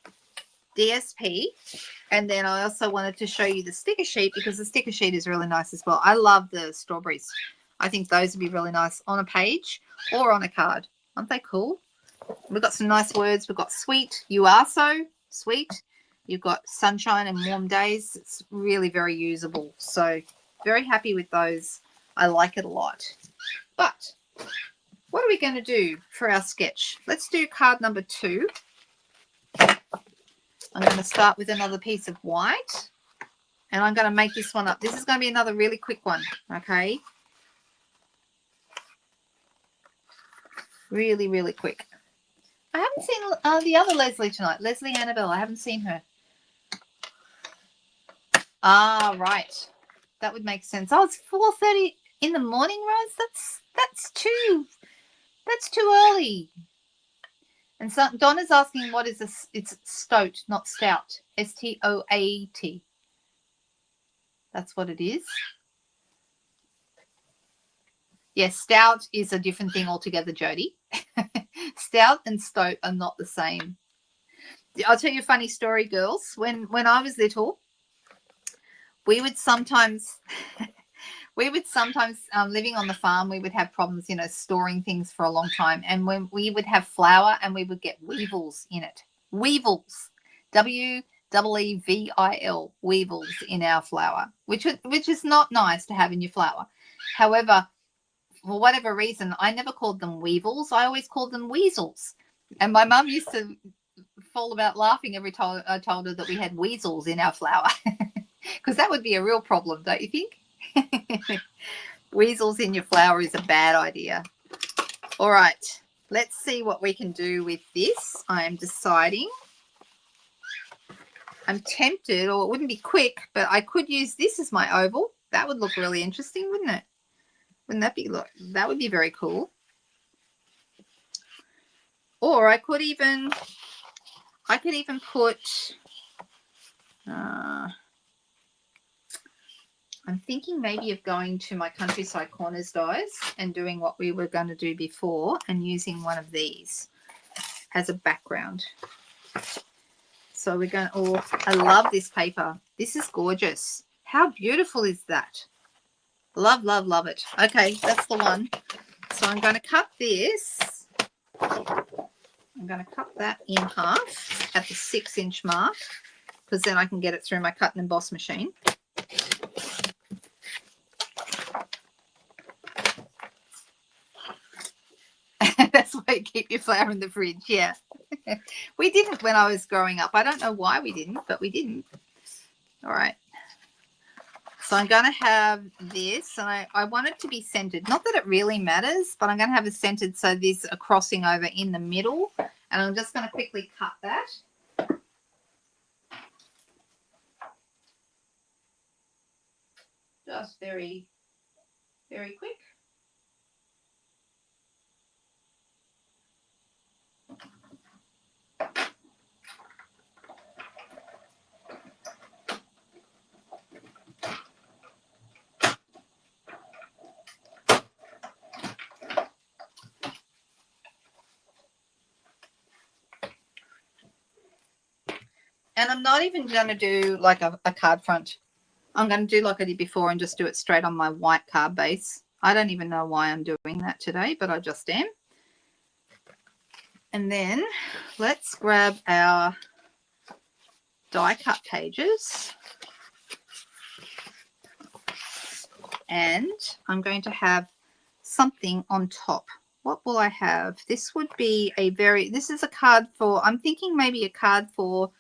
DSP. And then I also wanted to show you the sticker sheet because the sticker sheet is really nice as well. I love the strawberries. I think those would be really nice on a page or on a card. Aren't they cool? We've got some nice words. We've got sweet. You are so sweet. You've got sunshine and warm days. It's really very usable. So very happy with those. I like it a lot. But what are we going to do for our sketch? Let's do card number 2. I'm going to start with another piece of white. And I'm going to make this one up. This is going to be another really quick one. Okay. Really, really quick. I haven't seen the other Leslie tonight. Leslie Annabelle. I haven't seen her. Ah, right. That would make sense. Oh, it's 4:30 in the morning, Rose. That's too early. And so Donna's asking what is this? It's stoat, not stout. STOAT. That's what it is. Yes, stout is a different thing altogether, Jody. Stout and stoat are not the same. I'll tell you a funny story, girls. When I was little, we would sometimes living on the farm, we would have problems, you know, storing things for a long time. And when we would have flour and we would get weevils in it. Weevils. WEEVIL. Weevils in our flour, which is not nice to have in your flour. However, for whatever reason, I never called them weevils. I always called them weasels. And my mum used to fall about laughing every time I told her that we had weasels in our flour. Because that would be a real problem, don't you think? Weasels in your flour is a bad idea. All right, let's see what we can do with this. I am deciding. I'm tempted, or it wouldn't be quick, but I could use this as my oval. That would look really interesting, wouldn't it? Wouldn't that be, look, that would be very cool. Or I could even put, I'm thinking maybe of going to my Countryside Corners dies and doing what we were going to do before and using one of these as a background. So we're going to, oh, I love this paper. This is gorgeous. How beautiful is that? Love, love, love it. Okay, that's the one. So I'm going to cut this. I'm going to cut that in half at the 6-inch mark, because then I can get it through my cut and emboss machine. That's why you keep your flour in the fridge. Yeah. We didn't when I was growing up. I don't know why we didn't, but we didn't. All right. So I'm going to have this, and I want it to be centered. Not that it really matters, but I'm going to have it centered so there's a crossing over in the middle. And I'm just going to quickly cut that. Just very, very quick. And I'm not even going to do like a card front. I'm going to do like I did before and just do it straight on my white card base. I don't even know why I'm doing that today, but I just am. And then let's grab our die cut pages. And I'm going to have something on top. What will I have? This would be this is a card for, I'm thinking maybe a card for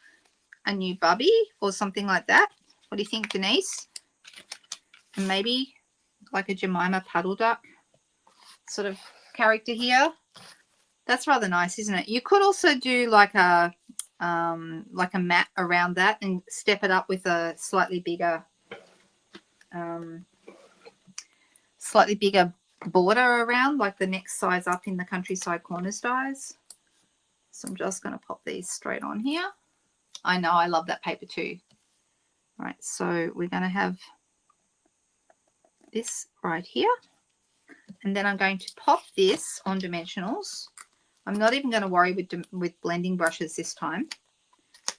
a new bubby or something like that. What do you think, Denise? And maybe like a Jemima Puddle Duck sort of character here. That's rather nice, isn't it? You could also do like a mat around that and step it up with a slightly bigger border around, like the next size up in the Countryside Corners dies. So I'm just going to pop these straight on here. I know, I love that paper too. All right, so we're going to have this right here. And then I'm going to pop this on dimensionals. I'm not even going to worry with blending brushes this time.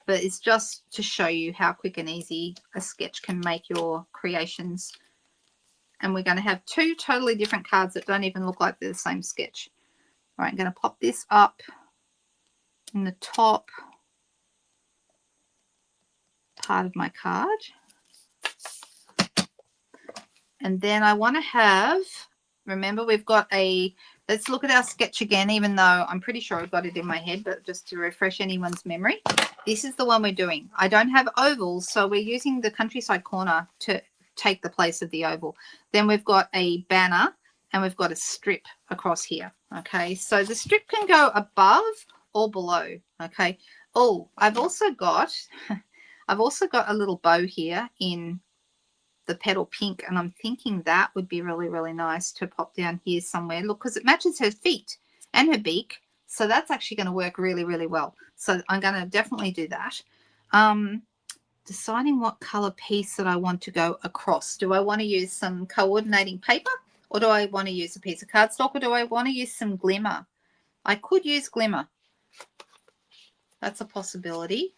But it's just to show you how quick and easy a sketch can make your creations. And we're going to have 2 totally different cards that don't even look like they're the same sketch. All right, I'm going to pop this up in the top part of my card. And then I want to have, remember we've got let's look at our sketch again, even though I'm pretty sure I've got it in my head, but just to refresh anyone's memory. This is the one we're doing. I don't have ovals, so we're using the Countryside Corner to take the place of the oval. Then we've got a banner and we've got a strip across here. Okay, so the strip can go above or below. Okay. Oh, I've also got a little bow here in the petal pink, and I'm thinking that would be really, really nice to pop down here somewhere. Look, because it matches her feet and her beak, so that's actually going to work really, really well. So I'm going to definitely do that. Deciding what color piece that I want to go across. Do I want to use some coordinating paper, or do I want to use a piece of cardstock, or do I want to use some glimmer? I could use glimmer. That's a possibility.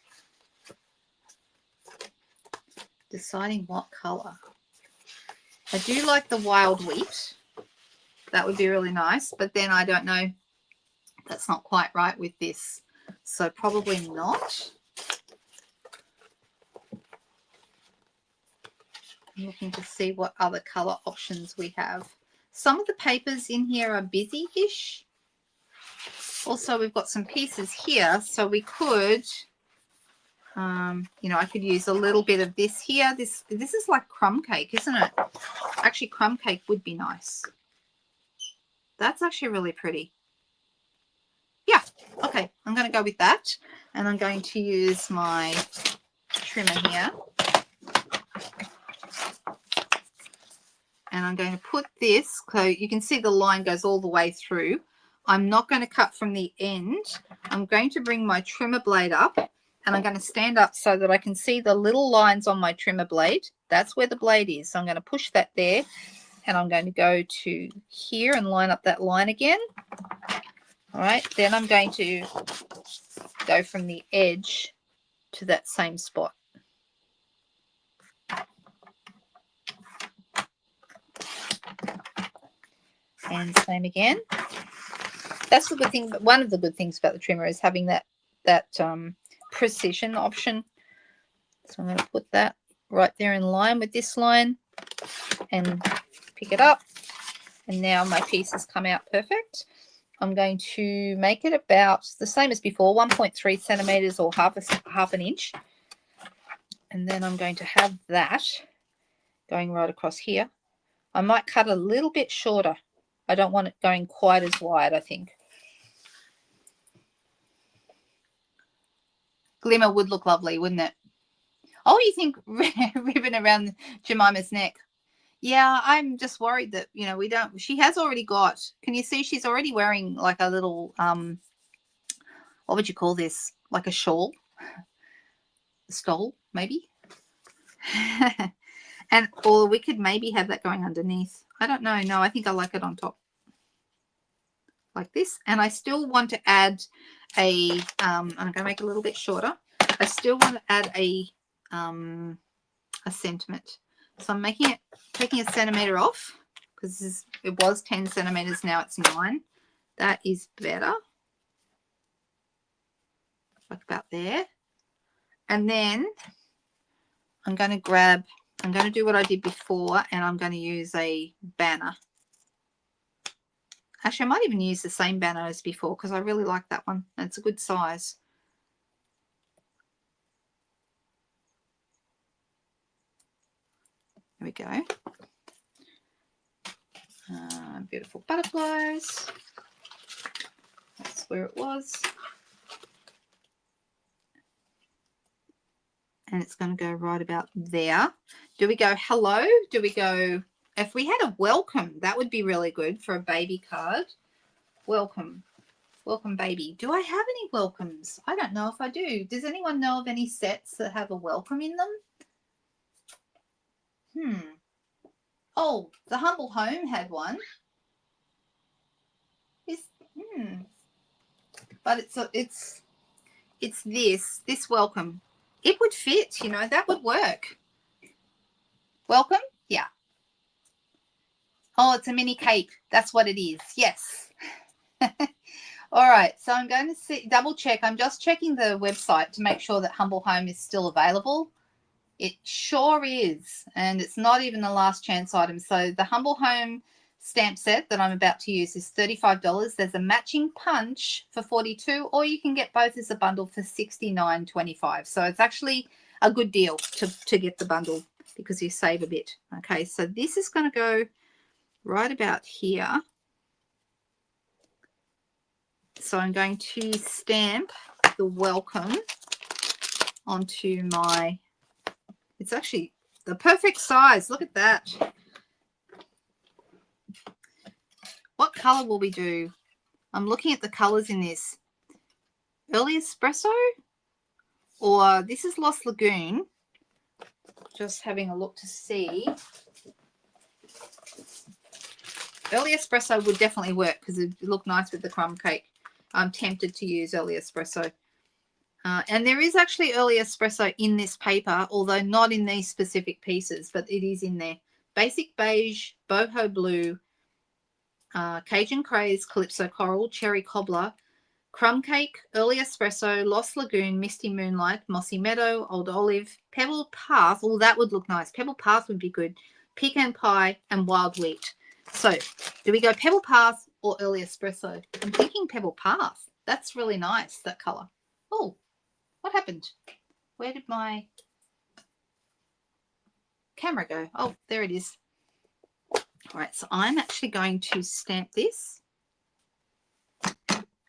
Deciding what color. I do like the wild wheat. That would be really nice, but then I don't know. That's not quite right with this, so probably not. I'm looking to see what other color options we have. Some of the papers in here are busy-ish. Also, we've got some pieces here, so we could, you know, I could use a little bit of this here. This is like crumb cake, isn't it? Actually, crumb cake would be nice. That's actually really pretty. Yeah, okay, I'm going to go with that. And I'm going to use my trimmer here. And I'm going to put this, so you can see the line goes all the way through. I'm not going to cut from the end. I'm going to bring my trimmer blade up, and I'm going to stand up so that I can see the little lines on my trimmer blade. That's where the blade is. So I'm going to push that there, and I'm going to go to here and line up that line again. All right, then I'm going to go from the edge to that same spot. And same again. That's the good thing, but one of the good things about the trimmer is having that precision option. So I'm going to put that right there in line with this line and pick it up. And now my piece has come out perfect. I'm going to make it about the same as before, 1.3 centimeters or half an inch. And then I'm going to have that going right across here. I might cut a little bit shorter. I don't want it going quite as wide, I think. Glimmer would look lovely, wouldn't it? Oh, you think ribbon around Jemima's neck? Yeah, I'm just worried that, you know, we don't, she has already got, can you see she's already wearing like a little, what would you call this? Like a shawl? A stole, maybe? And, or we could maybe have that going underneath. I don't know. No, I think I like it on top. Like this. And I still want to add a, I'm going to make it a little bit shorter. I still want to add a sentiment. So I'm making it, taking a centimeter off because it was 10 centimeters. Now it's 9. That is better. Like about there. And then I'm going to grab, I'm going to do what I did before, and I'm going to use a banner. Actually, I might even use the same banner as before because I really like that one. It's a good size. There we go. Beautiful butterflies. That's where it was. And it's going to go right about there. Do we go hello? Do we go, if we had a welcome, that would be really good for a baby card. Welcome. Welcome, baby. Do I have any welcomes? I don't know if I do. Does anyone know of any sets that have a welcome in them? Oh, the Humble Home had one. But it's this welcome. It would fit, you know, that would work. Welcome? Yeah. Oh, it's a mini cape. That's what it is. Yes. All right. So I'm going to double check. I'm just checking the website to make sure that Humble Home is still available. It sure is. And it's not even the last chance item. So the Humble Home stamp set that I'm about to use is $35. There's a matching punch for $42, or you can get both as a bundle for $69.25. So it's actually a good deal to get the bundle because you save a bit. Okay, so this is going to go right about here. So I'm going to stamp the welcome onto my, it's actually the perfect size. Look at that. What color will we do? I'm looking at the colors in this. Early Espresso, or this is Lost Lagoon. Just having a look to see. Early Espresso would definitely work because it would look nice with the crumb cake. I'm tempted to use Early Espresso. And there is actually Early Espresso in this paper, although not in these specific pieces, but it is in there. Basic Beige, Boho Blue, Cajun Craze, Calypso Coral, Cherry Cobbler, Crumb Cake, Early Espresso, Lost Lagoon, Misty Moonlight, Mossy Meadow, Old Olive, Pebble Path. Oh, that would look nice. Pebble Path would be good. Pecan Pie and Wild Wheat. So do we go Pebble Path or Early Espresso? I'm thinking Pebble Path. That's really nice, that colour. Oh, what happened? Where did my camera go? Oh, there it is. All right, so I'm actually going to stamp this.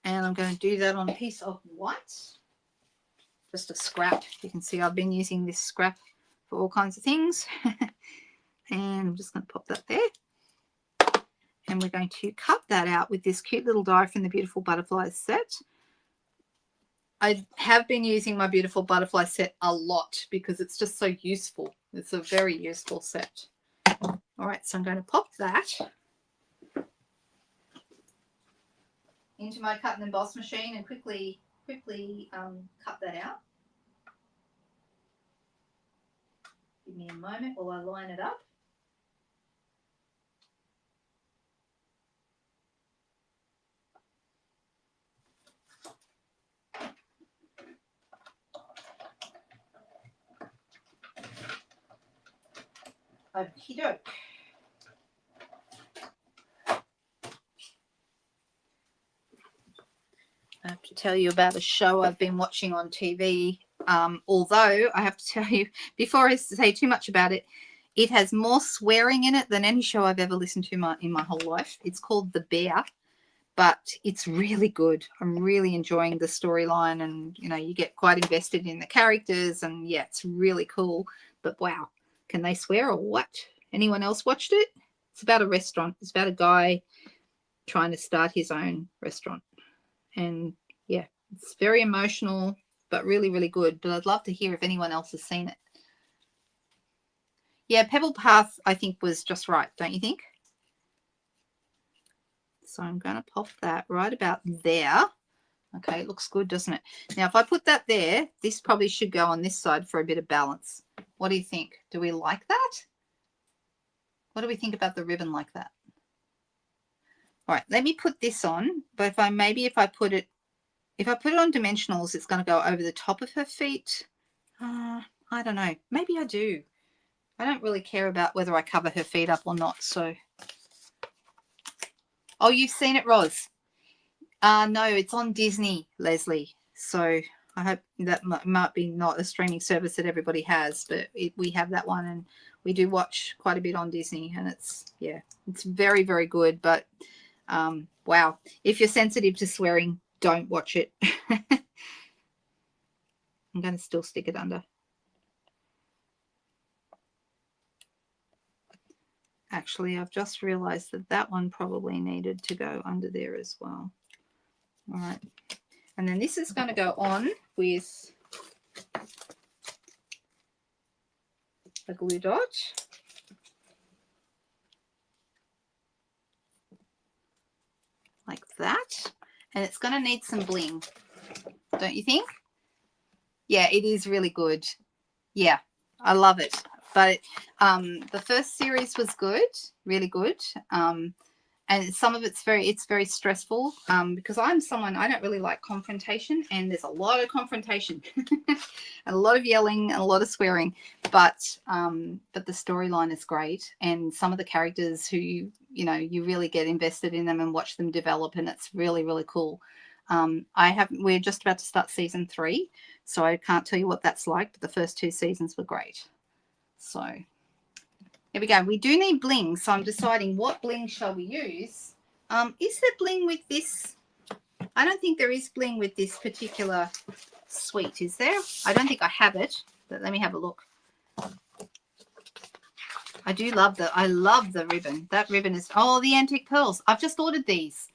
And I'm going to do that on a piece of white. Just a scrap. You can see I've been using this scrap for all kinds of things. And I'm just going to pop that there. And we're going to cut that out with this cute little die from the Beautiful Butterflies set. I have been using my Beautiful Butterfly set a lot because it's just so useful. It's a very useful set. All right, so I'm going to pop that into my cut and emboss machine and quickly cut that out. Give me a moment while I line it up. Okie doke. I have to tell you about a show I've been watching on TV. Although I have to tell you, before I say too much about it, it has more swearing in it than any show I've ever listened to in my whole life. It's called The Bear, but it's really good. I'm really enjoying the storyline, and you get quite invested in the characters, and yeah, it's really cool. But wow, can they swear or what? Anyone else watched it? It's about a restaurant. It's about a guy trying to start his own restaurant. And yeah, it's very emotional, but really, really good. But I'd love to hear if anyone else has seen it. Yeah, Pebble Path, I think, was just right, don't you think? So I'm going to pop that right about there. Okay, it looks good, doesn't it? Now, if I put that there, this probably should go on this side for a bit of balance. What do you think? Do we like that? What do we think about the ribbon like that? All right, let me put this on. But if I put it on dimensionals, it's going to go over the top of her feet. I don't know. Maybe I do. I don't really care about whether I cover her feet up or not. So, oh, you've seen it, Roz? No, it's on Disney, Leslie. So I hope that might be not a streaming service that everybody has, but we have that one, and we do watch quite a bit on Disney, and it's very, very good. But wow, if you're sensitive to swearing, don't watch it. I'm going to still stick it under. Actually, I've just realized that one probably needed to go under there as well. All right. And then this is going to go on with the glue dot. Like that. And it's going to need some bling. Don't you think? Yeah, it is really good. Yeah, I love it. But the first series was good, really good. And some of it's very stressful because I'm someone, I don't really like confrontation, and there's a lot of confrontation and a lot of yelling and a lot of swearing, but the storyline is great, and some of the characters who you really get invested in them and watch them develop, and it's really, really cool. We're just about to start season 3, so I can't tell you what that's like, but the first 2 seasons were great. So here we go. We do need bling, so I'm deciding what bling shall we use. Is there bling with this? I don't think there is bling with this particular suite, is there? I don't think I have it, but let me have a look. I love the ribbon. That ribbon is, oh, the antique pearls. I've just ordered these.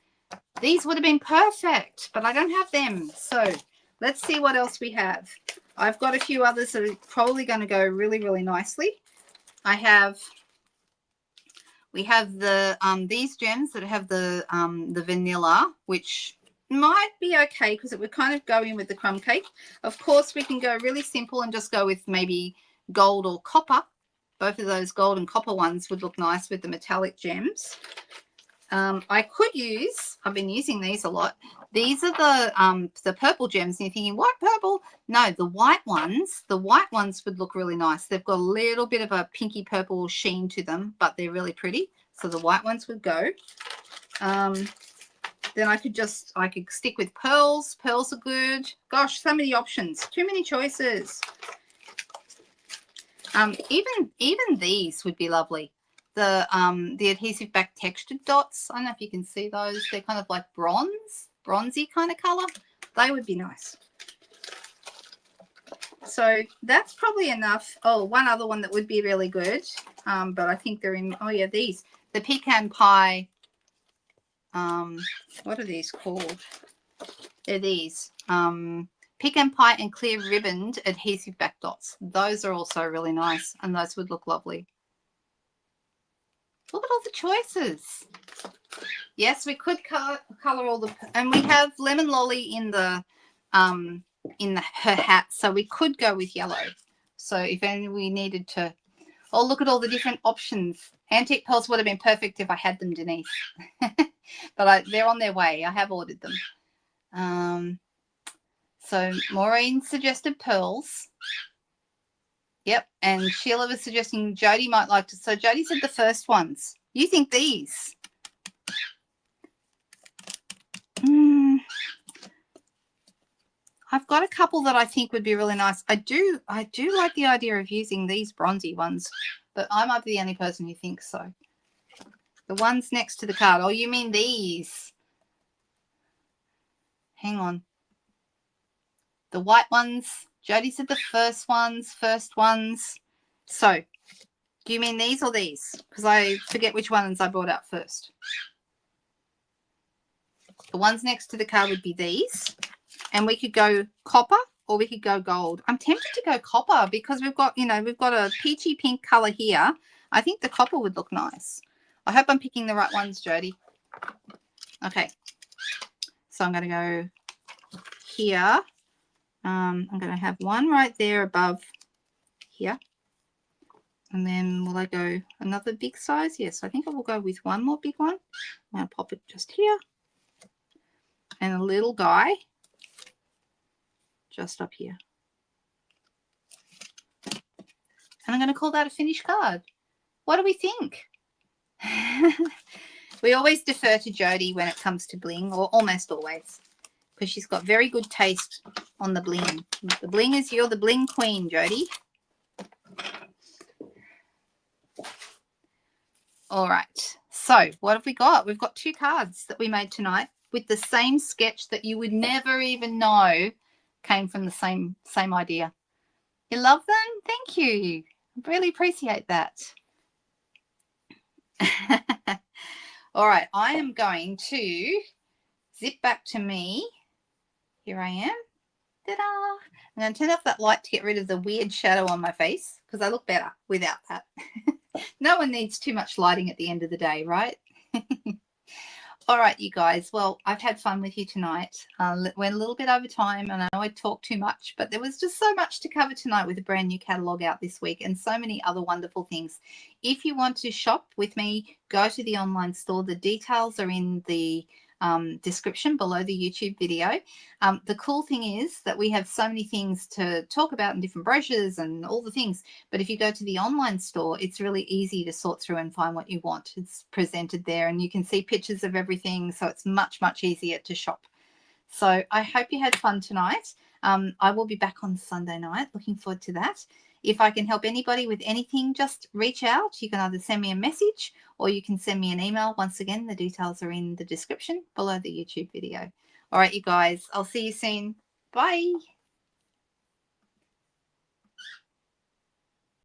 These would have been perfect, but I don't have them. So let's see what else we have. I've got a few others that are probably going to go really, really nicely. We have the these gems that have the vanilla, which might be okay because it would kind of go in with the crumb cake. Of course, we can go really simple and just go with maybe gold or copper. Both of those gold and copper ones would look nice with the metallic gems. I could use, I've been using these a lot. These are the purple gems, and you're thinking, what purple? No, the white ones. The white ones would look really nice. They've got a little bit of a pinky purple sheen to them, but they're really pretty. So the white ones would go. Then I could stick with pearls. Pearls are good. Gosh, so many options. Too many choices. Even these would be lovely. The adhesive back textured dots. I don't know if you can see those. They're kind of like bronzy kind of color. They would be nice. So that's probably enough. Oh, one other one that would be really good, but I think they're in. Oh yeah, these, the pecan pie. What are these called? They're these. Pecan pie and clear ribboned adhesive back dots. Those are also really nice, and those would look lovely. Look at all the choices. Yes, we could color all the, and we have lemon lolly in the her hat, so we could go with yellow. So if we needed to Oh, look at all the different options. Antique pearls would have been perfect if I had them, Denise. But they're on their way. I have ordered them. So Maureen suggested pearls. Yep, and Sheila was suggesting Jody might like to. So Jody said the first ones. You think these? I've got a couple that I think would be really nice. I do like the idea of using these bronzy ones, but I might be the only person who thinks so. The ones next to the card. Oh, you mean these? Hang on. The white ones. Jody said the first ones. So, do you mean these or these? Because I forget which ones I brought out first. The ones next to the card would be these. And we could go copper or we could go gold. I'm tempted to go copper because we've got a peachy pink color here. I think the copper would look nice. I hope I'm picking the right ones, Jody. Okay. So I'm going to go here. I'm going to have one right there above here. And then will I go another big size? Yes, I think I will go with one more big one. I'm going to pop it just here. And a little guy just up here. And I'm going to call that a finished card. What do we think? We always defer to Jody when it comes to bling, or almost always, because she's got very good taste on the bling. The bling is, you're the bling queen, Jody. All right. So what have we got? We've got 2 cards that we made tonight with the same sketch that you would never even know came from the same idea. You love them? Thank you. I really appreciate that. All right, I am going to zip back to me. Here I am. Ta-da! I'm going to turn off that light to get rid of the weird shadow on my face because I look better without that. No one needs too much lighting at the end of the day, right? All right, you guys. Well, I've had fun with you tonight. Went a little bit over time, and I know I talked too much, but there was just so much to cover tonight with a brand new catalogue out this week and so many other wonderful things. If you want to shop with me, go to the online store. The details are in the description below the YouTube video. The cool thing is that we have so many things to talk about and different brochures and all the things. But if you go to the online store, it's really easy to sort through and find what you want. It's presented there and you can see pictures of everything. So it's much, much easier to shop. So I hope you had fun tonight. I will be back on Sunday night. Looking forward to that. If I can help anybody with anything, just reach out. You can either send me a message or you can send me an email. Once again, the details are in the description below the YouTube video. All right, you guys, I'll see you soon. Bye.